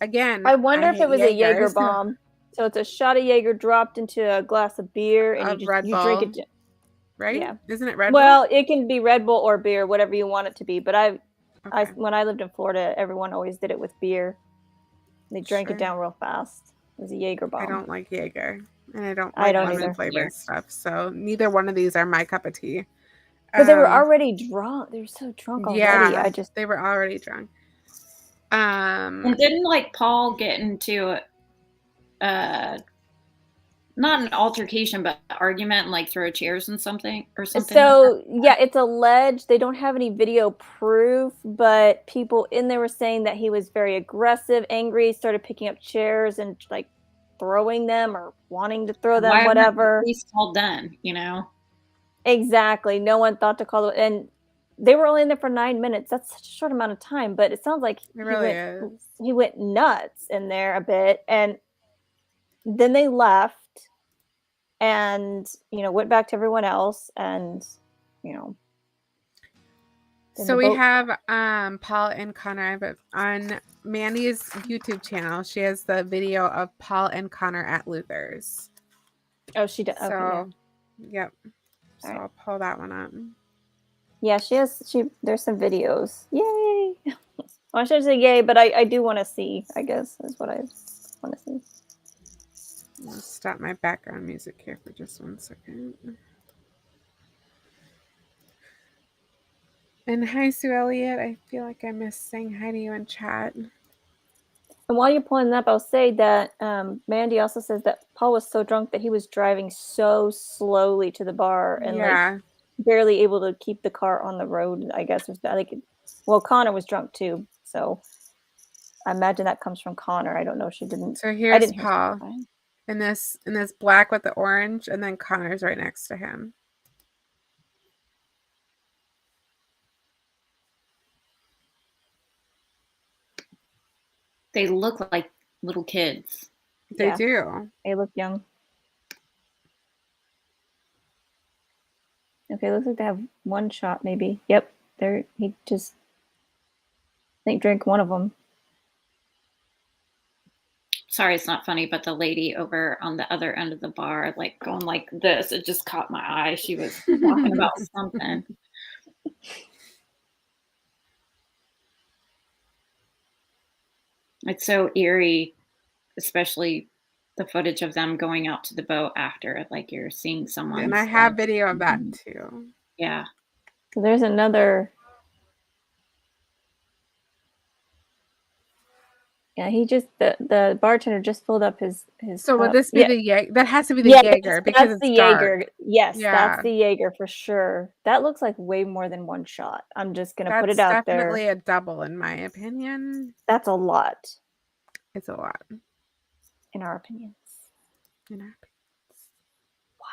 Again, I wonder if it was a Jaeger bomb. So it's a shot of Jaeger dropped into a glass of beer, and you drink it. Right? Yeah. Isn't it Red Bull? Well, it can be Red Bull or beer, whatever you want it to be. But when I lived in Florida, everyone always did it with beer. They drank it down real fast. It was a Jaeger bomb. I don't like Jaeger, and I don't like lemon flavored stuff. So neither one of these are my cup of tea. But they were already drunk. They were so drunk already. Yeah, they were already drunk. And didn't like Paul get into not an altercation, but argument and like throw chairs and something or something? So yeah, it's alleged. They don't have any video proof, but people in there were saying that he was very aggressive, angry, started picking up chairs and like throwing them or wanting to throw them, whatever. Police called then, Exactly. No one thought to call it, and they were only in there for 9 minutes. That's such a short amount of time, but it sounds like he went nuts in there a bit, and then they left and went back to everyone else, and so we have Paul and Connor on Mandy's YouTube channel. She has the video of Paul and Connor at Luther's. Oh, she does. So yep. So I'll pull that one up. Yeah, there's some videos. Yay. Well, I shouldn't say yay, but I do want to see, I guess, is what I want to see. I'll stop my background music here for just 1 second. And hi, Sue Elliott. I feel like I missed saying hi to you in chat. And while you're pulling that up, I'll say that Mandy also says that Paul was so drunk that he was driving so slowly to the bar and like barely able to keep the car on the road. I guess was like, well, Connor was drunk too, so I imagine that comes from Connor. I don't know. She didn't. So here's Paul in this black with the orange, and then Connor's right next to him. They look like little kids. They do. They look young. Okay, looks like they have one shot, maybe. Yep, he just, I think, drank one of them. Sorry, it's not funny, but the lady over on the other end of the bar, like going like this, it just caught my eye. She was talking about something. It's so eerie, especially the footage of them going out to the boat after, like you're seeing someone. And I have video of that too. Yeah. So there's another. Yeah, he just the bartender just filled up his. So would this be the Jaeger? That has to be the Jaeger because it's the dark. Jaeger. Yes, that's the Jaeger for sure. That looks like way more than one shot. I'm just gonna put it out there. Definitely a double, in my opinion. That's a lot. It's a lot, in our opinions. Why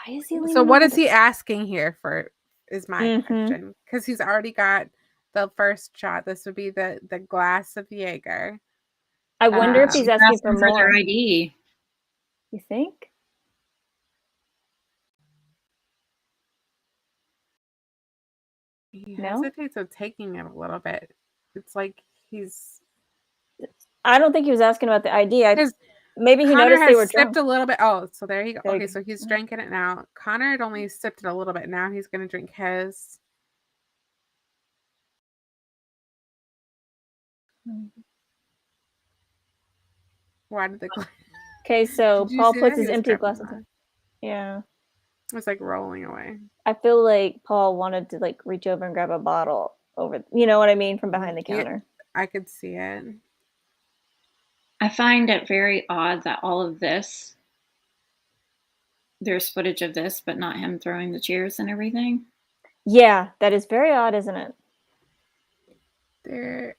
is he? So what is he asking here for? Is my question, because he's already got the first shot. This would be the glass of Jaeger. I wonder if he's asking for more. Their ID. You think? He hesitates of taking it a little bit. It's like he's. I don't think he was asking about the ID. Maybe he Connor noticed they were sipped drunk. a little bit. Oh, so there you go. Okay, so he's drinking it now. Connor had only sipped it a little bit. Now he's going to drink his. Why did the glass? Okay, so Paul puts his empty glass. Yeah. It was like rolling away. I feel like Paul wanted to like reach over and grab a bottle over, you know what I mean, from behind the counter. I could see it. I find it very odd that all of this, there's footage of this, but not him throwing the chairs and everything. Yeah, that is very odd, isn't it?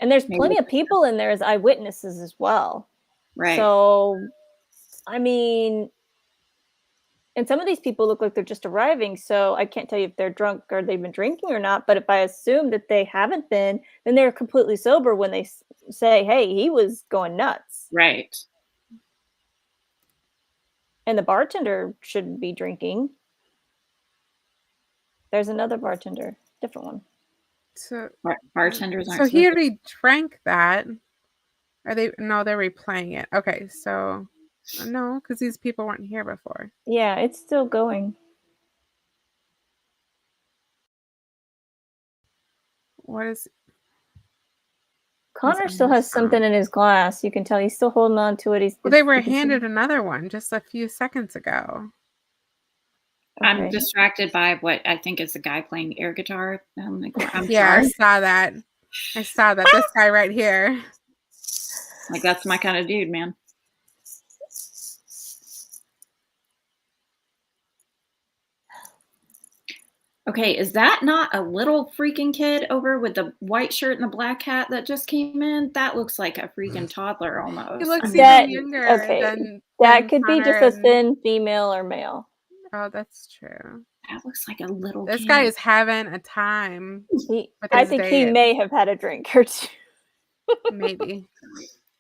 And there's plenty of people in there as eyewitnesses as well. Right. So, I mean, and some of these people look like they're just arriving, so I can't tell you if they're drunk or they've been drinking or not, but if I assume that they haven't been, then they're completely sober when they say, hey, he was going nuts. Right. And the bartender shouldn't be drinking. There's another bartender, different one. So bartenders aren't. So he already drank that. Are they? No, they're replaying it. Okay, so no, because these people weren't here before. Yeah, it's still going. What is? Connor still has something in his glass. You can tell he's still holding on to it. Well, they were handed another one just a few seconds ago. Okay. I'm distracted by what I think is a guy playing air guitar. I'm yeah, sorry. I saw that. This guy right here. Like, that's my kind of dude, man. Okay, is that not a little freaking kid over with the white shirt and the black hat that just came in? That looks like a freaking toddler almost. He looks even younger. Okay, that could be just a thin female or male. Oh, that's true. That looks like a little This kid. guy is having a time. I think he may have had a drink or two. Maybe.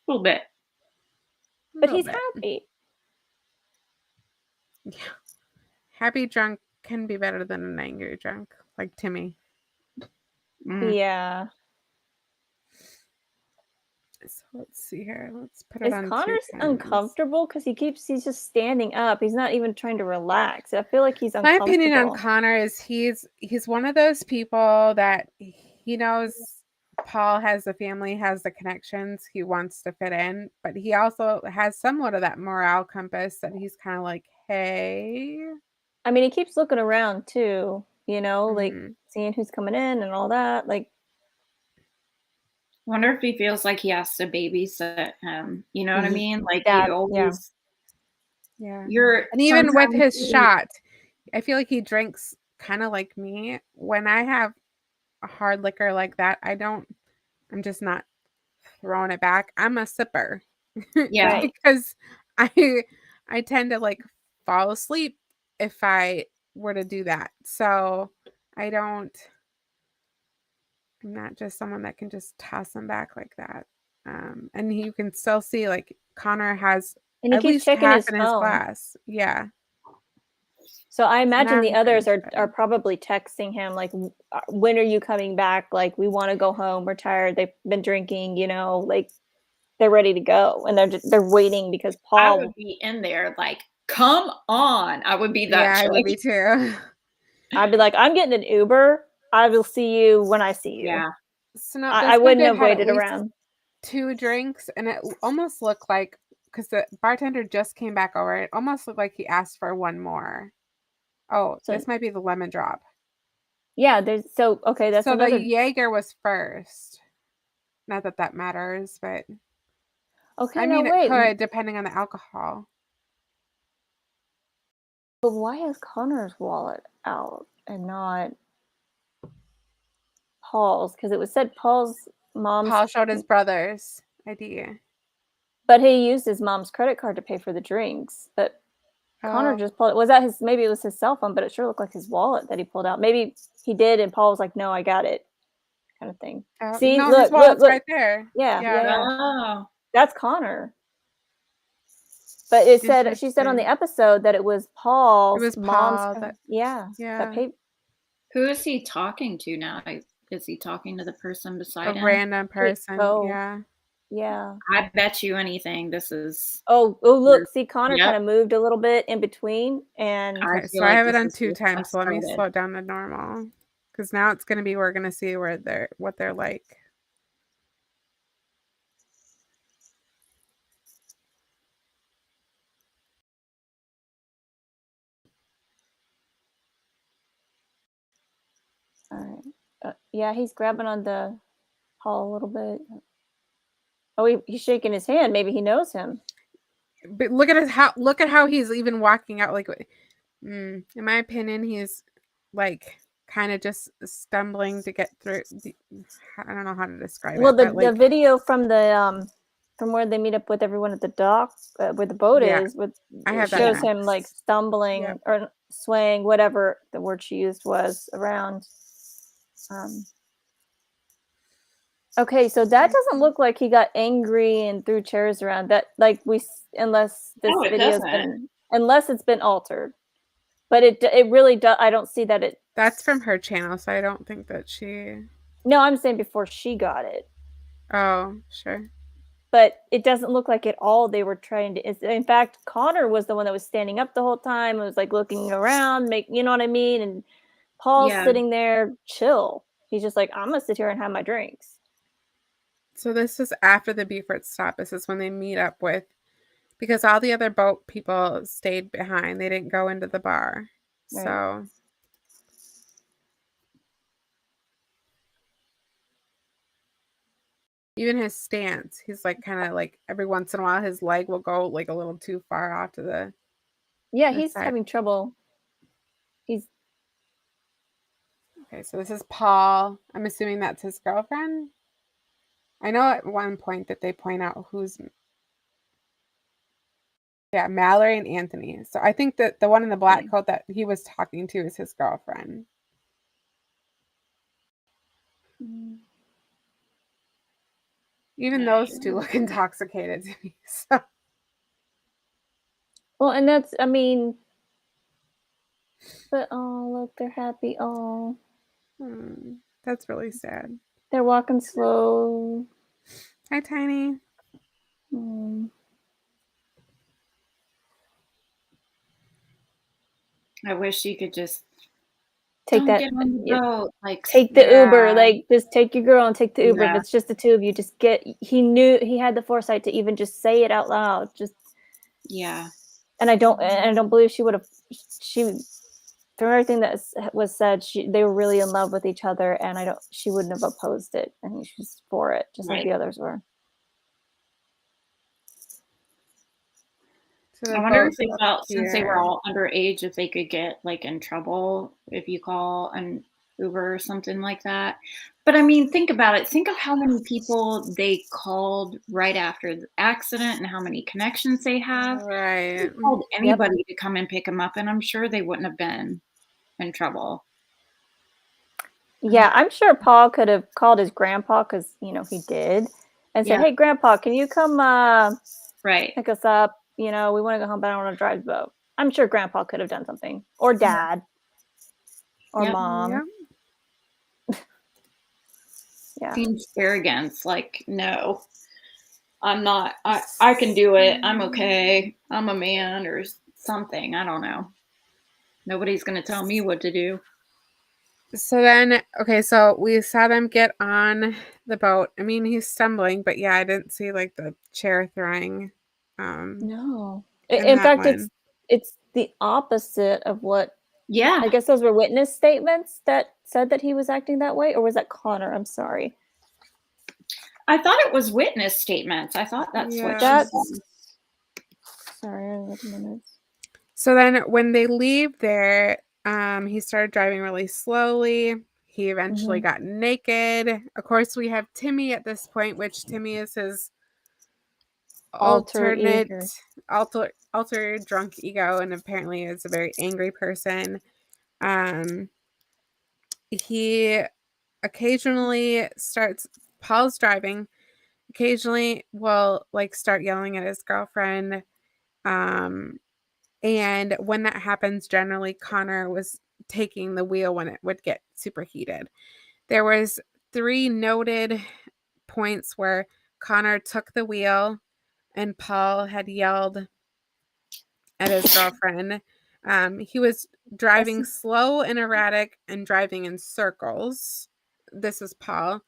A little bit. But he's happy. Yeah. Happy drunk can be better than an angry drunk, like Timmy. Yeah. So let's see here. Let's put it on. Is Connor's uncomfortable because he's just standing up. He's not even trying to relax. I feel like he's uncomfortable. My opinion on Connor is he's one of those people that he knows Paul has the family, has the connections, he wants to fit in, but he also has somewhat of that morale compass that he's kind of like, hey. I mean, he keeps looking around too, like seeing who's coming in and all that. Like, wonder if he feels like he has to babysit him. You know what I mean? Like that, he always. Yeah. You're And even with his shot, I feel like he drinks kind of like me. When I have a hard liquor like that, I'm just not throwing it back. I'm a sipper. Yeah. Because I tend to like fall asleep if I were to do that. So I'm not just someone that can just toss them back like that. And you can still see like Connor has and he at keeps least checking half his in his phone. glass. Yeah. So I imagine the others finished, are probably texting him like, when are you coming back? Like, we want to go home. We're tired. They've been drinking, like they're ready to go. And they're waiting because I Paul would be in there like, come on. I would be that Yeah, I chick. would be too. I'd be like, I'm getting an Uber. I will see you when I see you. Yeah. So no, I this one wouldn't did have had at waited least around. 2 drinks, and it almost looked like, because the bartender just came back over, it almost looked like he asked for one more. Oh, So, this might be the lemon drop. yeah, okay, that's So the another. Jaeger was first. Not that that matters, but Okay, I no, mean, it wait. could, depending on the alcohol. But why is Connor's wallet out and not Paul's? Because it was said Paul's mom's. Paul showed his brother's ID. But he used his mom's credit card to pay for the drinks. But Connor just pulled it. Was that his? Maybe it was his cell phone, but it sure looked like his wallet that he pulled out. Maybe he did, and Paul was like, "No, I got it," kind of thing. See, no, look, his wallet's look. right there. Yeah. Oh. That's Connor. But she said on the episode that it was Paul's mom's. Paul Yeah. Who is he talking to now? Is he talking to the person beside him? A random person. Yeah. Yeah. I bet you anything this is. Oh, look. See, Connor kind of moved a little bit in between. And okay, so I have it on 2 times. So let me slow it down to normal. Because now it's going to be, we're going to see what they're like. all right. Yeah, he's grabbing on the Paul a little bit. Oh, he's shaking his hand. Maybe he knows him. But look at how he's even walking out. Like, in my opinion, he's like kind of just stumbling to get through. I don't know how to describe it. Well, the video from the from where they meet up with everyone at the dock, where the boat is, shows him like stumbling or swaying, whatever the word she used was, around. Okay, so that doesn't look like he got angry and threw chairs around. That unless this video's unless it's been altered. But it really does. I don't see that it. That's from her channel, so I don't think that she. No, I'm saying before she got it. Oh, sure. But it doesn't look like at all they were trying to. In fact, Connor was the one that was standing up the whole time. It was like looking around, you know what I mean? And Paul's sitting there chill. He's just like, I'm gonna sit here and have my drinks. So this is after the Beaufort stop. This is when they meet up with, because all the other boat people stayed behind. They didn't go into the bar. Right. So even his stance, he's like kind of like every once in a while his leg will go like a little too far off to the. Yeah, he's having trouble. Okay, so this is Paul. I'm assuming that's his girlfriend. I know at one point that they point out who's. Yeah, Mallory and Anthony. So I think that the one in the black coat that he was talking to is his girlfriend. Even those two look intoxicated to me. So. Well, and that's, I mean, but oh, look, they're happy. Oh, that's really sad. They're walking slow. Hi, Tiny. I wish you could just take Don't that. get on the boat. Like, take the Uber. Like, just take your girl and take the Uber. Yeah. If it's just the two of you, just get. He knew, he had the foresight to even just say it out loud. Just yeah. And I don't believe she would have. She, from everything that was said, they were really in love with each other, and she wouldn't have opposed it. I think she's for it, just like the others were. So I wonder if they felt, since they were all underage, if they could get like in trouble if you call an Uber or something like that. But I mean, think about it. Think of how many people they called right after the accident and how many connections they have. Right. They called anybody to come and pick them up, and I'm sure they wouldn't have been in trouble. Yeah, I'm sure Paul could have called his grandpa, because he did, and said, "Hey, Grandpa, can you come pick us up? We want to go home, but I don't want to drive the boat." I'm sure Grandpa could have done something, or Dad, or Mom. Yeah. Seems arrogance. Like, no, I'm not. I can do it. I'm okay. I'm a man or something. I don't know. Nobody's going to tell me what to do. So then, okay, so we saw them get on the boat. I mean, he's stumbling, but yeah, I didn't see like the chair throwing. No. In fact, it's the opposite of what. Yeah. I guess those were witness statements that said that he was acting that way, or was that Connor? I'm sorry. I thought it was witness statements. I thought that's what she said. Sorry, I'm looking at my notes. So then when they leave there, he started driving really slowly. He eventually got naked. Of course, we have Timmy at this point, which Timmy is his alter drunk ego, and apparently is a very angry person. He occasionally Paul's driving, occasionally will like start yelling at his girlfriend. And when that happens, generally Connor was taking the wheel when it would get super heated. There was 3 noted points where Connor took the wheel and Paul had yelled at his girlfriend. He was driving slow and erratic and driving in circles. This is Paul.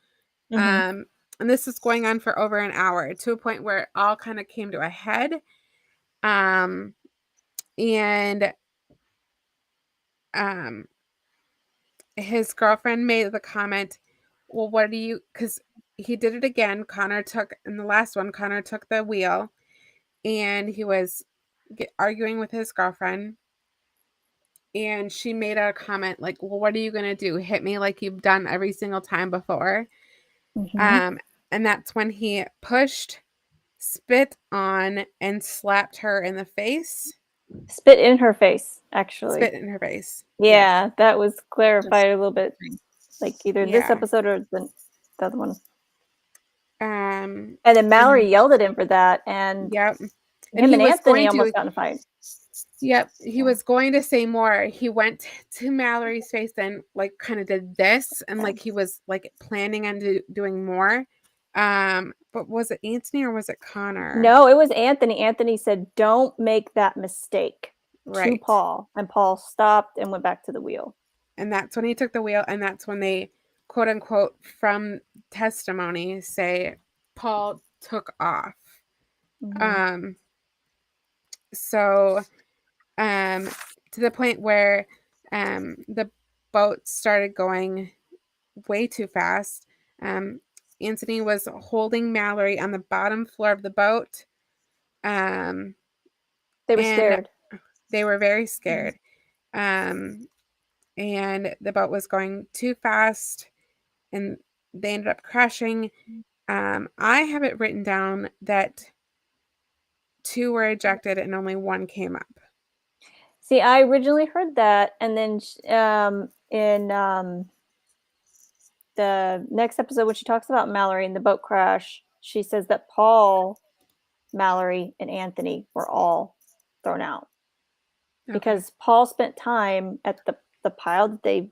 And this is going on for over an hour, to a point where it all kind of came to a head. And his girlfriend made the comment, well, what do you, because he did it again. In the last one, Connor took the wheel and he was arguing with his girlfriend. And she made a comment like, well, what are you going to do? Hit me like you've done every single time before. And that's when he pushed, spit on, and slapped her in the face. Spit in her face, actually. Spit in her face. Yeah, yes. That was clarified a little bit. Like either this episode or the other one. And then Mallory yelled at him for that. And him and Anthony almost got in a fight. Yep. He was going to say more. He went to Mallory's face and like kind of did this, and like he was like planning on doing more. But was it Anthony or was it Connor? No, it was Anthony. Anthony said, "Don't make that mistake." To Paul, and Paul stopped and went back to the wheel. And that's when he took the wheel, and that's when they, quote unquote, from testimony, say Paul took off. So to the point where the boat started going way too fast. Anthony was holding Mallory on the bottom floor of the boat. They were scared. They were very scared. And the boat was going too fast, and they ended up crashing. I have it written down that 2 were ejected and only 1 came up. See, I originally heard that, and then in the next episode, when she talks about Mallory and the boat crash, she says that Paul, Mallory, and Anthony were all thrown out. Because Paul spent time at the pile that they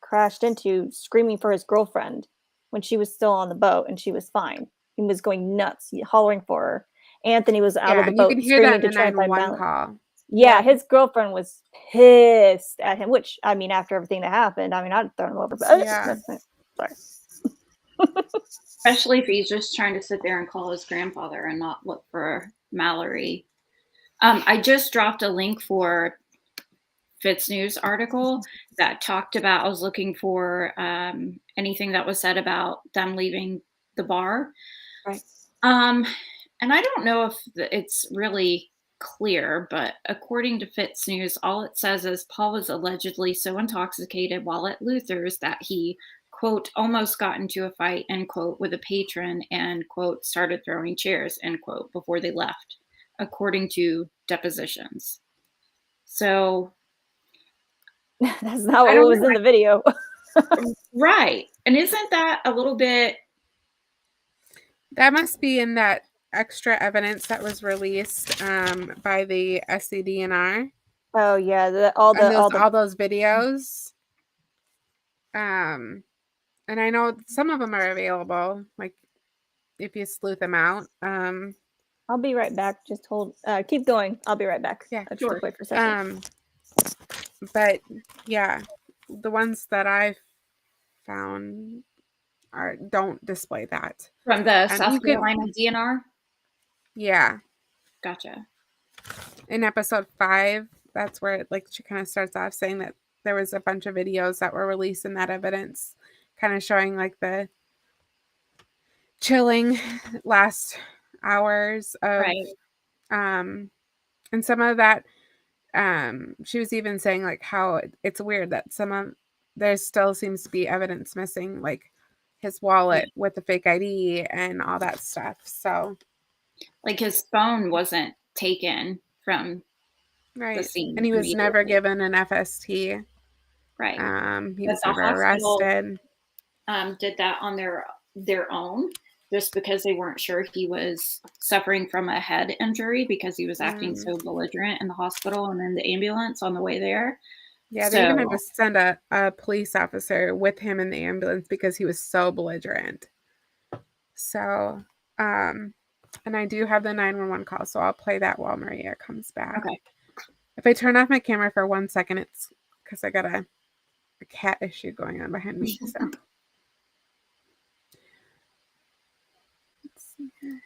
crashed into screaming for his girlfriend when she was still on the boat, and she was fine. He was going nuts, hollering for her. Anthony was out of the boat you can hear screaming that in to try and find 911 call. Yeah, his girlfriend was pissed at him, which, I mean, after everything that happened, I mean, I'd thrown him over. But sorry. Especially if he's just trying to sit there and call his grandfather and not look for Mallory. I just dropped a link for Fitz News article that talked about, I was looking for anything that was said about them leaving the bar. Right. And I don't know if it's really clear, but according to Fitz News, all it says is Paul was allegedly so intoxicated while at Luther's that he, quote, almost got into a fight, end quote, with a patron and, quote, started throwing chairs, end quote, before they left, according to depositions. So that's not what was in the video. Right. And isn't that a little bit... That must be in that extra evidence that was released by the SCDNR. Oh yeah, all those videos. And I know some of them are available, like if you sleuth them out. I'll be right back. Just hold. Keep going. I'll be right back. Yeah, I'll just wait for a second. But yeah, the ones that I've found don't display that. From the South Carolina DNR? Yeah. Gotcha. In episode 5, that's where she kind of starts off saying that there was a bunch of videos that were released in that evidence, kind of showing the chilling last hours of and some of that she was even saying how it's weird that there still seems to be evidence missing, like his wallet with the fake ID and all that stuff. So his phone wasn't taken from the scene, and he was never given an FST. Right. He was never arrested. Did that on their own, just because they weren't sure he was suffering from a head injury because he was acting so belligerent in the hospital and in the ambulance on the way there. Yeah, they even had to send a police officer with him in the ambulance because he was so belligerent. So, and I do have the 911 call, so I'll play that while Maria comes back. Okay. If I turn off my camera for 1 second, it's because I got a cat issue going on behind me. So. Let's see here.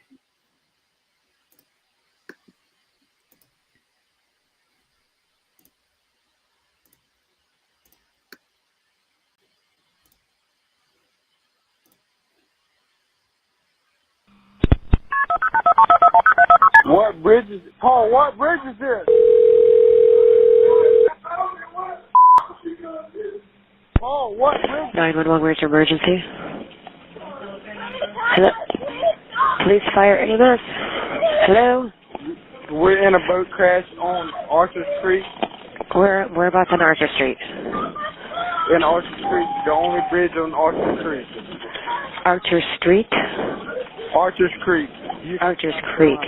What bridge is Paul, what bridge is this? Paul, what bridge? 911, where's your emergency? Hello? Police, fire, EMS? Hello? We're in a boat crash on Arthur Street. Whereabouts on Arthur Street? In Arthur Street, the only bridge on Arthur Street. Archer Street? Archer's Creek. Archer's Creek.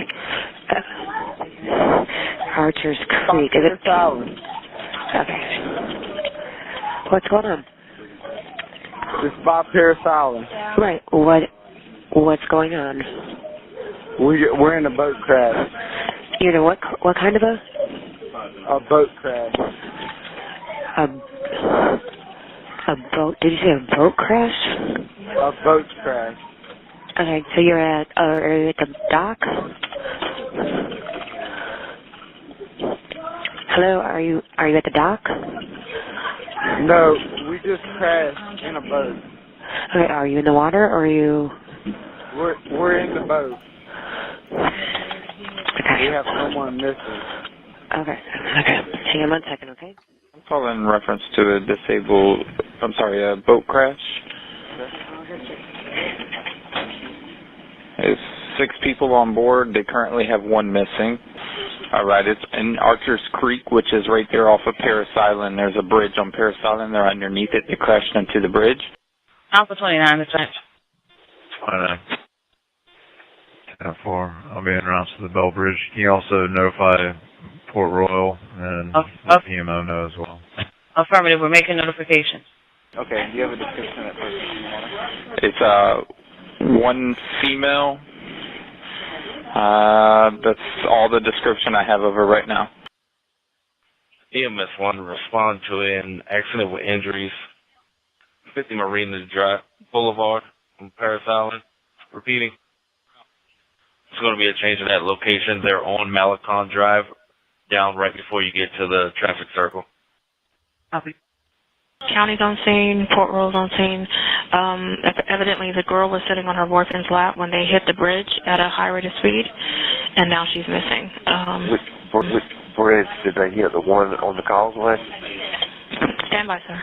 Archer's Creek. Is it? Okay. What's going on? It's by Paris Island. Right. What's going on? We're in a boat crash. You know what kind of a? A boat crash. A boat? Did you say a boat crash? A boat crash. Okay, so you're at the dock? Hello, are you at the dock? No, we just crashed in a boat. Okay, are you in the water or are you? We're in the boat. Okay. We have someone missing. Okay. Hang on 1 second, okay? I'm calling in reference to a boat crash. There's 6 people on board. They currently have 1 missing. All right, it's in Archer's Creek, which is right there off of Paris Island. There's a bridge on Paris Island. They're underneath it. They crashed into the bridge. Alpha 29, that's right. 29. 10-4. I'll be en route to the Bell Bridge. Can you also notify Port Royal and the PMO know as well? Affirmative. We're making notifications. Okay. Do you have a description of that person? It's 1 female. That's all the description I have of her right now. EMS 1 to respond to an accident with injuries. 50 Marina Drive Boulevard on Paris Island. Repeating. It's going to be a change in that location. They're on Malecon Drive, down right before you get to the traffic circle. Copy. County's on scene, Port Royal's on scene. Evidently, the girl was sitting on her boyfriend's lap when they hit the bridge at a high rate of speed, and now she's missing. Which bridge did they hit? The one on the causeway? Stand by, sir.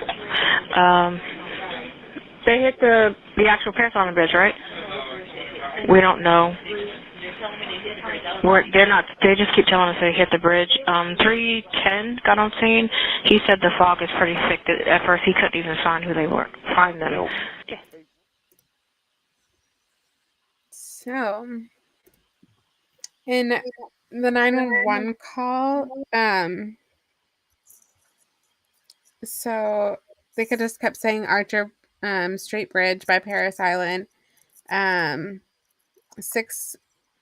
They hit the actual Paris Island Bridge, right? We don't know. They're not. They just keep telling us they hit the bridge. 310 got on scene. He said the fog is pretty thick. At first, he couldn't even find who they were. Find them. So, in the 911 call, so they could just kept saying Archer Street Bridge by Paris Island.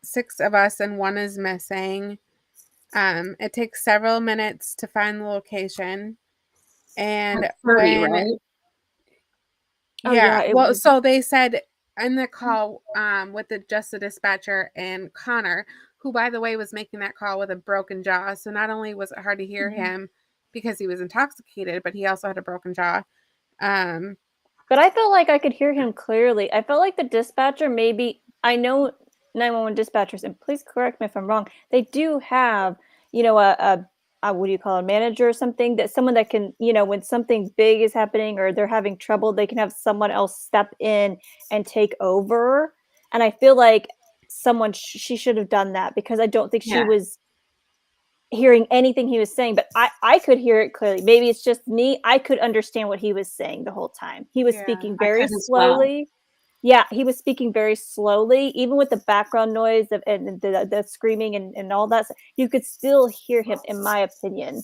Six of us and one is missing. It takes several minutes to find the location. And 30, right? So they said in the call with just the dispatcher and Connor, who by the way was making that call with a broken jaw. So not only was it hard to hear him because he was intoxicated, but he also had a broken jaw. But I felt like I could hear him clearly. I felt like the dispatcher maybe, I know 911 dispatchers, and please correct me if I'm wrong, they do have, a what do you call it, a manager or something, that someone that can, when something big is happening or they're having trouble, they can have someone else step in and take over. And I feel like she should have done that, because I don't think she was hearing anything he was saying, but I could hear it clearly. Maybe it's just me. I could understand what he was saying the whole time. He was speaking very slowly. Well. Yeah, he was speaking very slowly, even with the background noise and the screaming and all that. You could still hear him, in my opinion,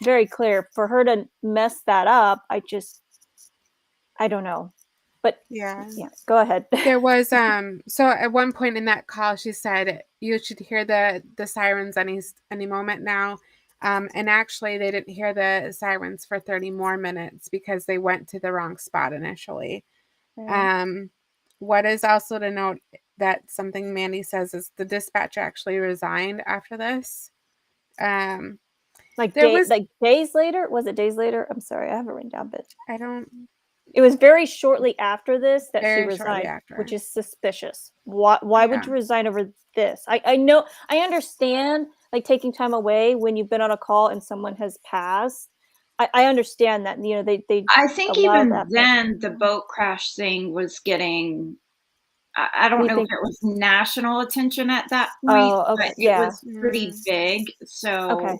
very clear. For her to mess that up, I don't know. But yeah, go ahead. There was so at one point in that call, she said you should hear the sirens any moment now. And actually, they didn't hear the sirens for 30 more minutes because they went to the wrong spot initially. What is also to note that something Mandy says is the dispatcher actually resigned after this. Days later? Was it days later? I'm sorry, I have it written down, but I don't. It was very shortly after this that she resigned, which is suspicious. Why would you resign over this? I know, I understand, like, taking time away when you've been on a call and someone has passed. I understand that, they I think even then the boat crash thing was getting, I don't know if it was national attention at that point, but it was pretty big. So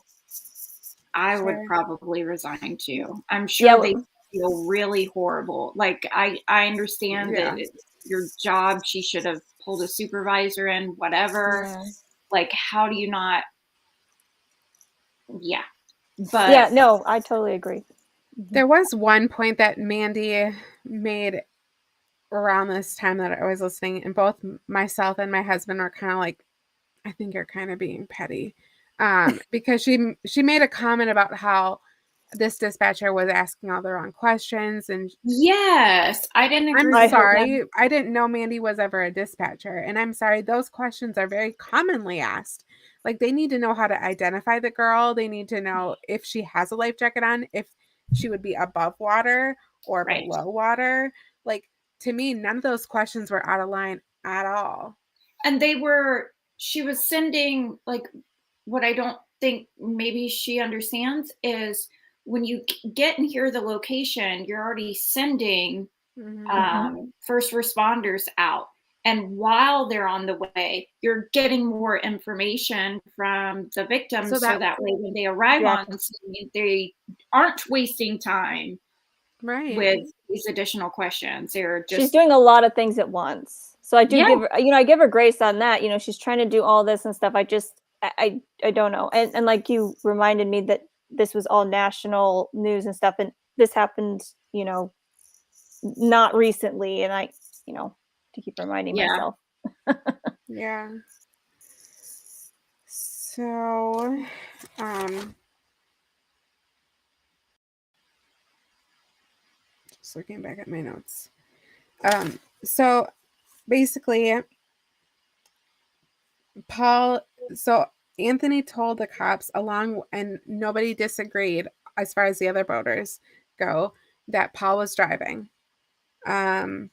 I would probably resign too. I'm sure they feel really horrible. Like, I understand that it's your job. She should have pulled a supervisor in, whatever. Like, how do you not? Yeah. But no, I totally agree. There was one point that Mandy made around this time that I was listening, and both myself and my husband were kind of like, I think you're kind of being petty. Because she made a comment about how this dispatcher was asking all the wrong questions, and yes, I didn't agree. I'm sorry, I didn't know Mandy was ever a dispatcher, and I'm sorry, those questions are very commonly asked. Like, they need to know how to identify the girl. They need to know if she has a life jacket on, if she would be above water or below water. Like, to me, none of those questions were out of line at all. And she was sending, like, what I don't think maybe she understands is when you get and hear the location, you're already sending first responders out. And while they're on the way, you're getting more information from the victims so that way when they arrive on scene, they aren't wasting time with these additional questions. She's doing a lot of things at once. So I do give her, I give her grace on that. She's trying to do all this and stuff. I don't know. And like, you reminded me that this was all national news and stuff. And this happened, not recently. And I, to keep reminding myself. Yeah. So, Just looking back at my notes. So basically, Anthony told the cops and nobody disagreed as far as the other boaters go, that Paul was driving. And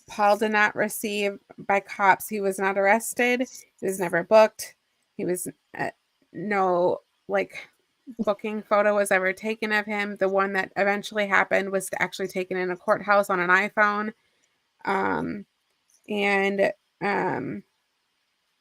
Paul did not receive by cops. He was not arrested. He was never booked. He was no booking photo was ever taken of him. The one that eventually happened was actually taken in a courthouse on an iPhone.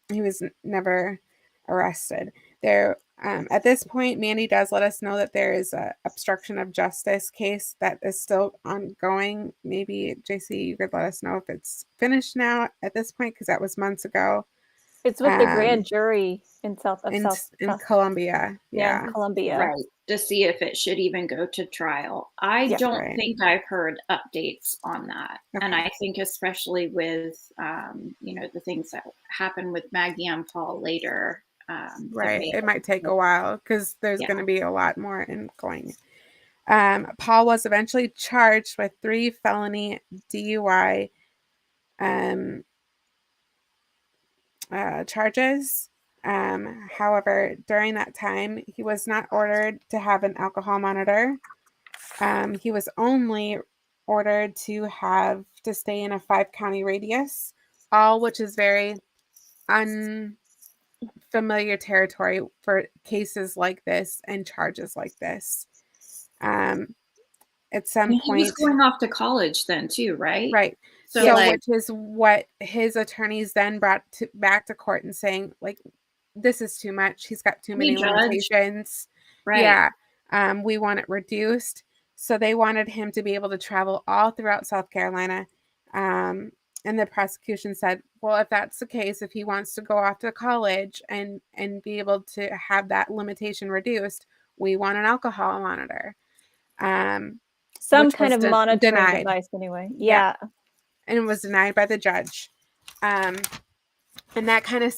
He was never arrested. There, at this point, Mandy does let us know that there is a obstruction of justice case that is still ongoing. Maybe JC, you could let us know if it's finished now at this point, because that was months ago. It's with the grand jury in Colombia. Yeah, in Colombia. Right. To see if it should even go to trial. I don't think I've heard updates on that. Okay. And I think especially with, the things that happen with Maggie and Paul later. It might take a while because there's going to be a lot more going. Paul was eventually charged with 3 felony DUI charges. However, during that time, he was not ordered to have an alcohol monitor. He was only ordered to stay in a 5-county radius, which is very unfamiliar territory for cases like this and charges like this. At some point, he was going off to college then too, right? Right. So which is what his attorneys then brought back to court and saying, this is too much. He's got too many limitations. Right. Yeah. We want it reduced. So they wanted him to be able to travel all throughout South Carolina. And the prosecution said, well, if that's the case, if he wants to go off to college and be able to have that limitation reduced, we want an alcohol monitor. Some kind of monitoring device anyway. Yeah. And it was denied by the judge. And that kind of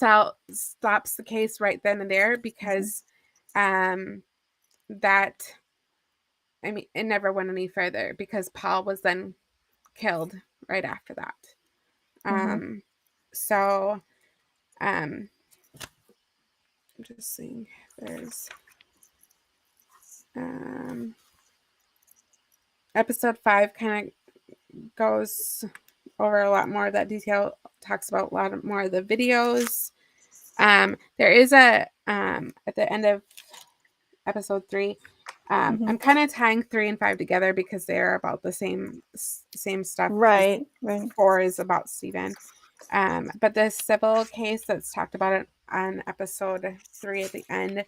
stops the case right then and there because it never went any further because Paul was then killed right after that. I'm just seeing if there's episode 5 kind of goes over a lot more of that detail, talks about a lot more of the videos. There is at the end of episode 3, I'm kind of tying 3 and 5 together because they're about the same stuff. Right. 4 is about Stephen. But the civil case that's talked about on episode 3 at the end,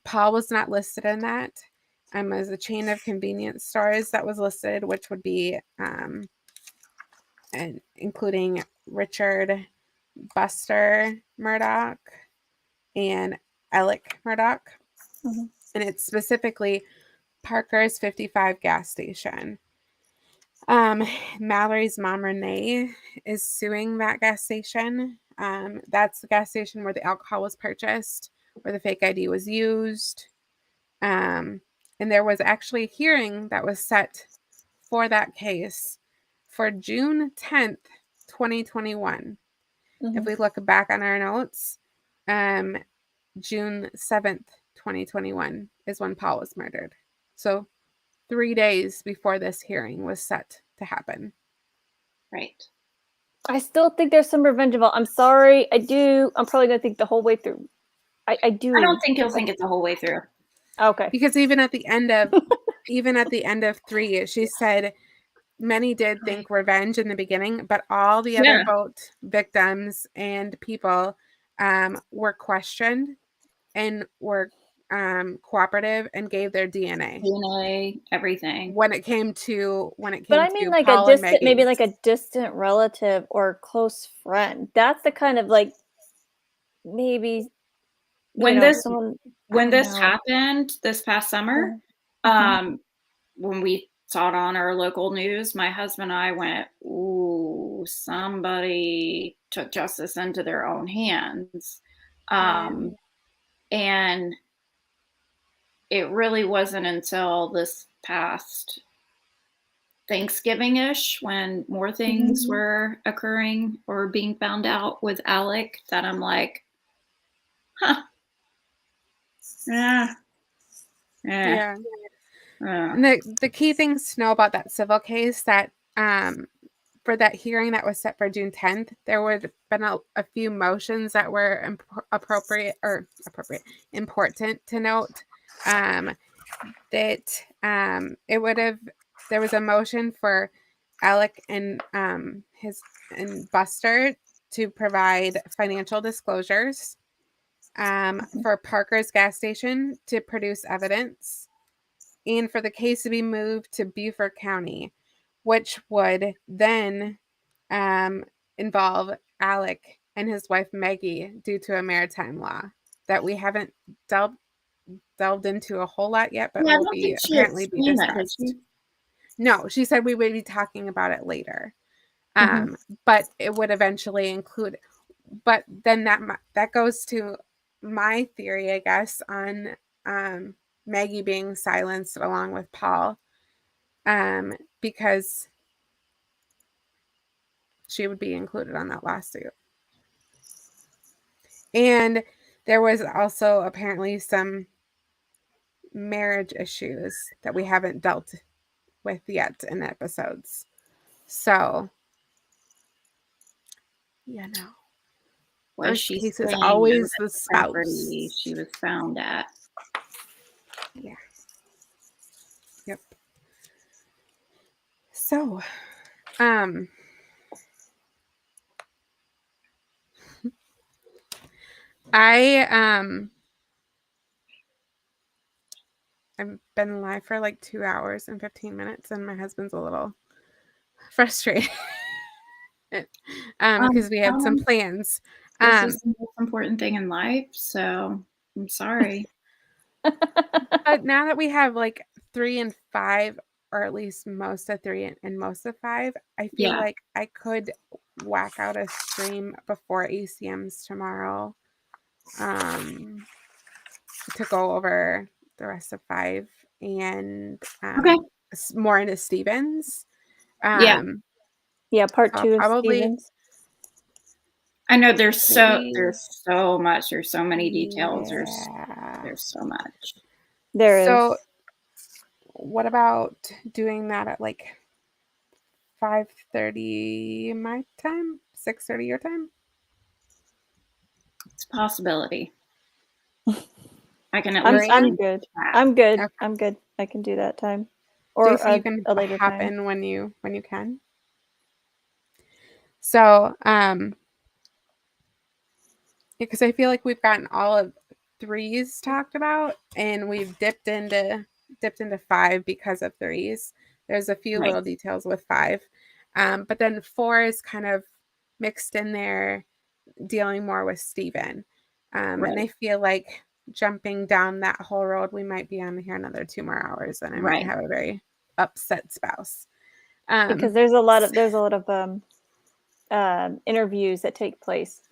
Paul was not listed in that. There's a chain of convenience stores that was listed, which would be and including Richard Buster Murdaugh and Alec Murdaugh. And it's specifically Parker's 55 gas station. Mallory's mom, Renee, is suing that gas station. That's the gas station where the alcohol was purchased, where the fake ID was used. And there was actually a hearing that was set for that case for June 10th, 2021. If we look back on our notes, June 7th, 2021 is when Paul was murdered. So 3 days before this hearing was set to happen. Right. I still think there's some revenge involved. I'm sorry. I do. I'm probably going to think the whole way through. I do. I don't think he'll think it the whole way through. Okay. Because even at the end of 3, she said many did think revenge in the beginning, but all the other boat victims and people were questioned and were cooperative and gave their DNA, everything. When it came to but I mean, like Paul a distant, maybe like a distant relative or close friend. That's the kind of maybe when this happened this past summer. When we saw it on our local news, my husband and I went, "Ooh, somebody took justice into their own hands." And it really wasn't until this past Thanksgiving-ish, when more things were occurring or being found out with Alec, that I'm like, huh. Yeah. Yeah. And the key things to know about that civil case, that for that hearing that was set for June 10th, there would have been a few motions that were important to note. That it would have, there was a motion for Alec and Buster to provide financial disclosures, for Parker's gas station to produce evidence, and for the case to be moved to Beaufort County, which would then involve Alec and his wife Maggie due to a maritime law that we haven't delved into a whole lot yet, but will be apparently be discussed. No, she said we would be talking about it later. But it would eventually include, but then that goes to my theory, I guess, on Maggie being silenced along with Paul, because she would be included on that lawsuit. And there was also apparently some marriage issues that we haven't dealt with yet in episodes. So, Was she case is always the spouse she was found at? Yeah. Yep. So, I've been live for like 2 hours and 15 minutes, and my husband's a little frustrated because we had some plans. This is the most important thing in life, so I'm sorry. But now that we have like 3 and 5, or at least most of 3 and most of 5, I feel like I could whack out a stream before ACMs tomorrow, to go over the rest of 5 and more into Stevens. Part 2 of Stevens. I know there's so much. There's so many details. There's so much. So, what about doing that at like 5:30 my time, 6:30 your time? It's a possibility. I can at I'm least. I'm good. Okay. I'm good. I can do that time, or you can a later hop time in when you can. So, because I feel like we've gotten all of 3s talked about, and we've dipped into 5 because of 3s. There's a few little details with 5, but then 4 is kind of mixed in there, dealing more with Steven. And I feel like jumping down that whole road, we might be on here another 2 more hours, and I might have a very upset spouse. Because there's a lot of interviews that take place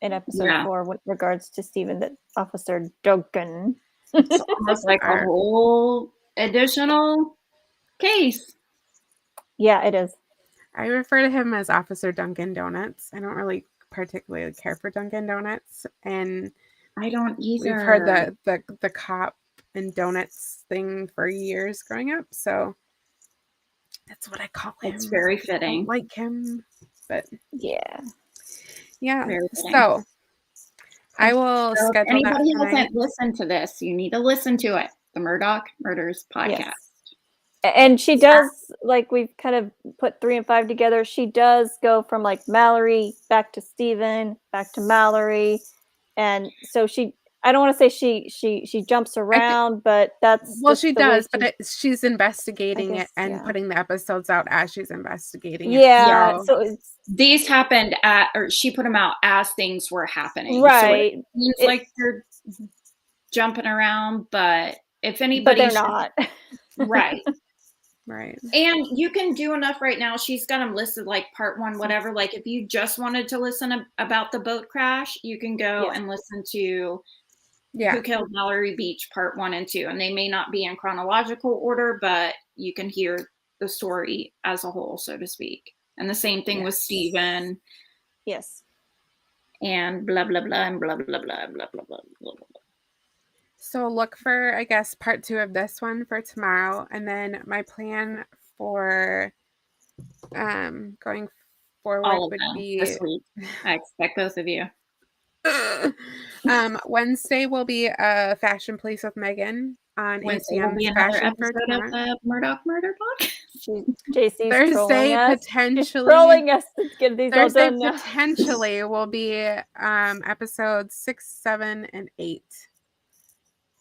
in episode 4 with regards to Steven, that Officer Duncan. It's almost like a whole additional case. Yeah, it is. I refer to him as Officer Dunkin' Donuts. I don't really particularly care for Dunkin' Donuts, and I don't either. We've heard the cop and donuts thing for years growing up, so that's what I call him. It's very fitting. I don't like him, but yeah. So I will schedule that. Anybody who hasn't listened to this, you need to listen to it. The Murdaugh Murders podcast. Yes. And she does, like, we've kind of put 3 and 5 together. She does go from like Mallory back to Steven, back to Mallory. And so I don't want to say she jumps around, but that's she does, but she's investigating it and putting the episodes out as she's investigating it. Yeah. So these happened or she put them out as things were happening. Right. So it seems like they're jumping around, but if anybody, but they're not. Right. Right. And you can do enough right now. She's got them listed like part 1, whatever. Like if you just wanted to listen about the boat crash, you can go and listen to Who Killed Mallory Beach Part 1 and 2. And they may not be in chronological order, but you can hear the story as a whole, so to speak. And the same thing with Stephen. Yes. And blah, blah, blah, and blah, blah, blah, blah, blah, blah, blah, blah. So look for, I guess, part 2 of this one for tomorrow. And then my plan for going forward All of would them be this week. I expect both of you. Wednesday will be a fashion place with Megan on Wednesday will be ACM's another Fashion for episode of Tomorrow. the Murdaugh Murder Podcast. JC's Thursday trolling us. potentially She's trolling us to get these Thursday all done now. potentially will be episodes 6, 7, and 8.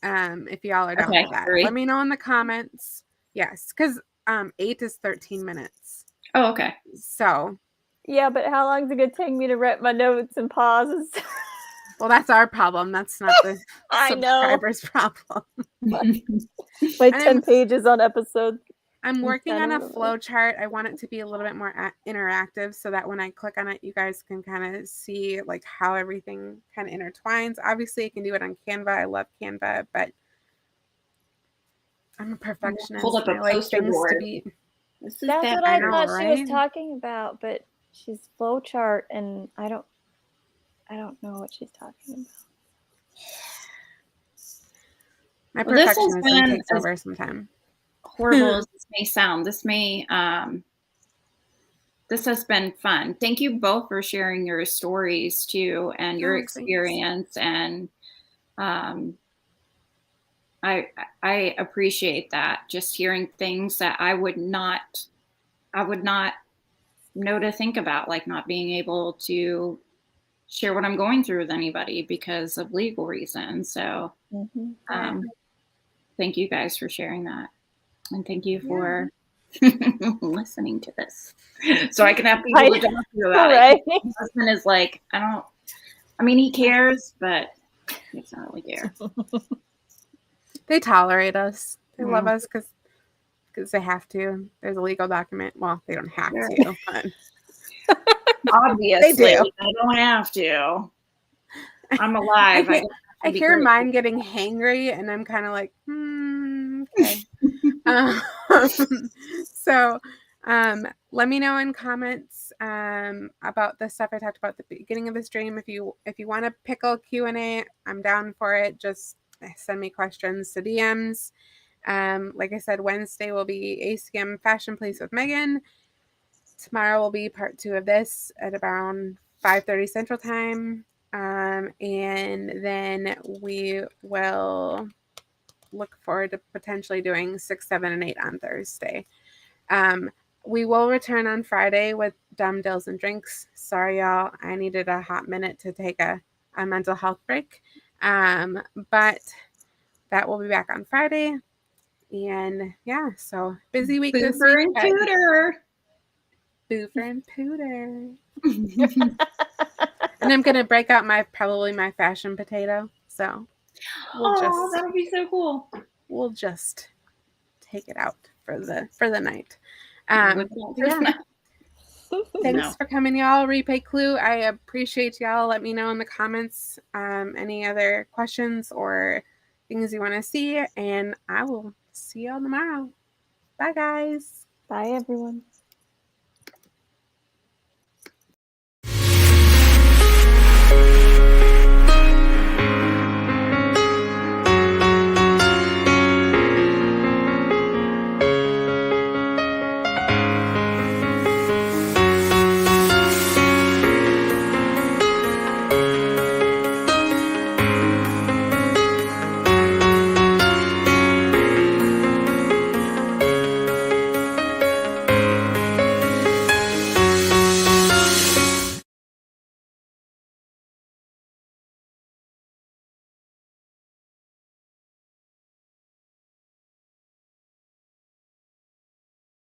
If y'all are down for that, let me know in the comments. Yes, because 8 is 13 minutes. Oh, okay. So yeah, but how long is it gonna take me to write my notes and pauses? Well, that's our problem. That's not the subscribers' problem. My 10 pages on episode. I'm working on a flow chart. I want it to be a little bit more interactive so that when I click on it, you guys can kind of see like how everything kind of intertwines. Obviously, I can do it on Canva. I love Canva, but I'm a perfectionist. Hold up a poster board. That's what I thought she was talking about, but she's flow chart, and I don't know what she's talking about. My perfectionism takes over sometime. Horrible as this may sound, this has been fun. Thank you both for sharing your stories too and your experience. Thanks. And I appreciate that. Just hearing things that I would not know to think about, like not being able to share what I'm going through with anybody because of legal reasons. So thank you guys for sharing that. And thank you for listening to this. So I can have people to talk to you about it. My husband is like, he cares, but he doesn't really care. They tolerate us. They love us because they have to. There's a legal document. Well, they don't have to, but obviously they do. I don't have to. I'm alive. I hear mine getting hangry, and I'm kind of like, okay. So let me know in comments about the stuff I talked about at the beginning of the stream. If you want a Pickle Q&A, I'm down for it. Just send me questions to DMs. Like I said, Wednesday will be ACM Fashion Place with Megan. Tomorrow will be part 2 of this at around 5:30 Central Time. And then we will look forward to potentially doing 6, 7, and 8 on Thursday. We will return on Friday with Dumb Dills and Drinks. Sorry, y'all. I needed a hot minute to take a mental health break. But that will be back on Friday. And yeah, so busy week this week. And Pooter. Boofer and Pooter. And I'm going to break out probably my fashion potato. So that would be so cool. We'll just take it out for the night. Thanks for coming, y'all. Replay Clue. I appreciate y'all. Let me know in the comments any other questions or things you want to see, and I will see y'all tomorrow. Bye, guys. Bye, everyone.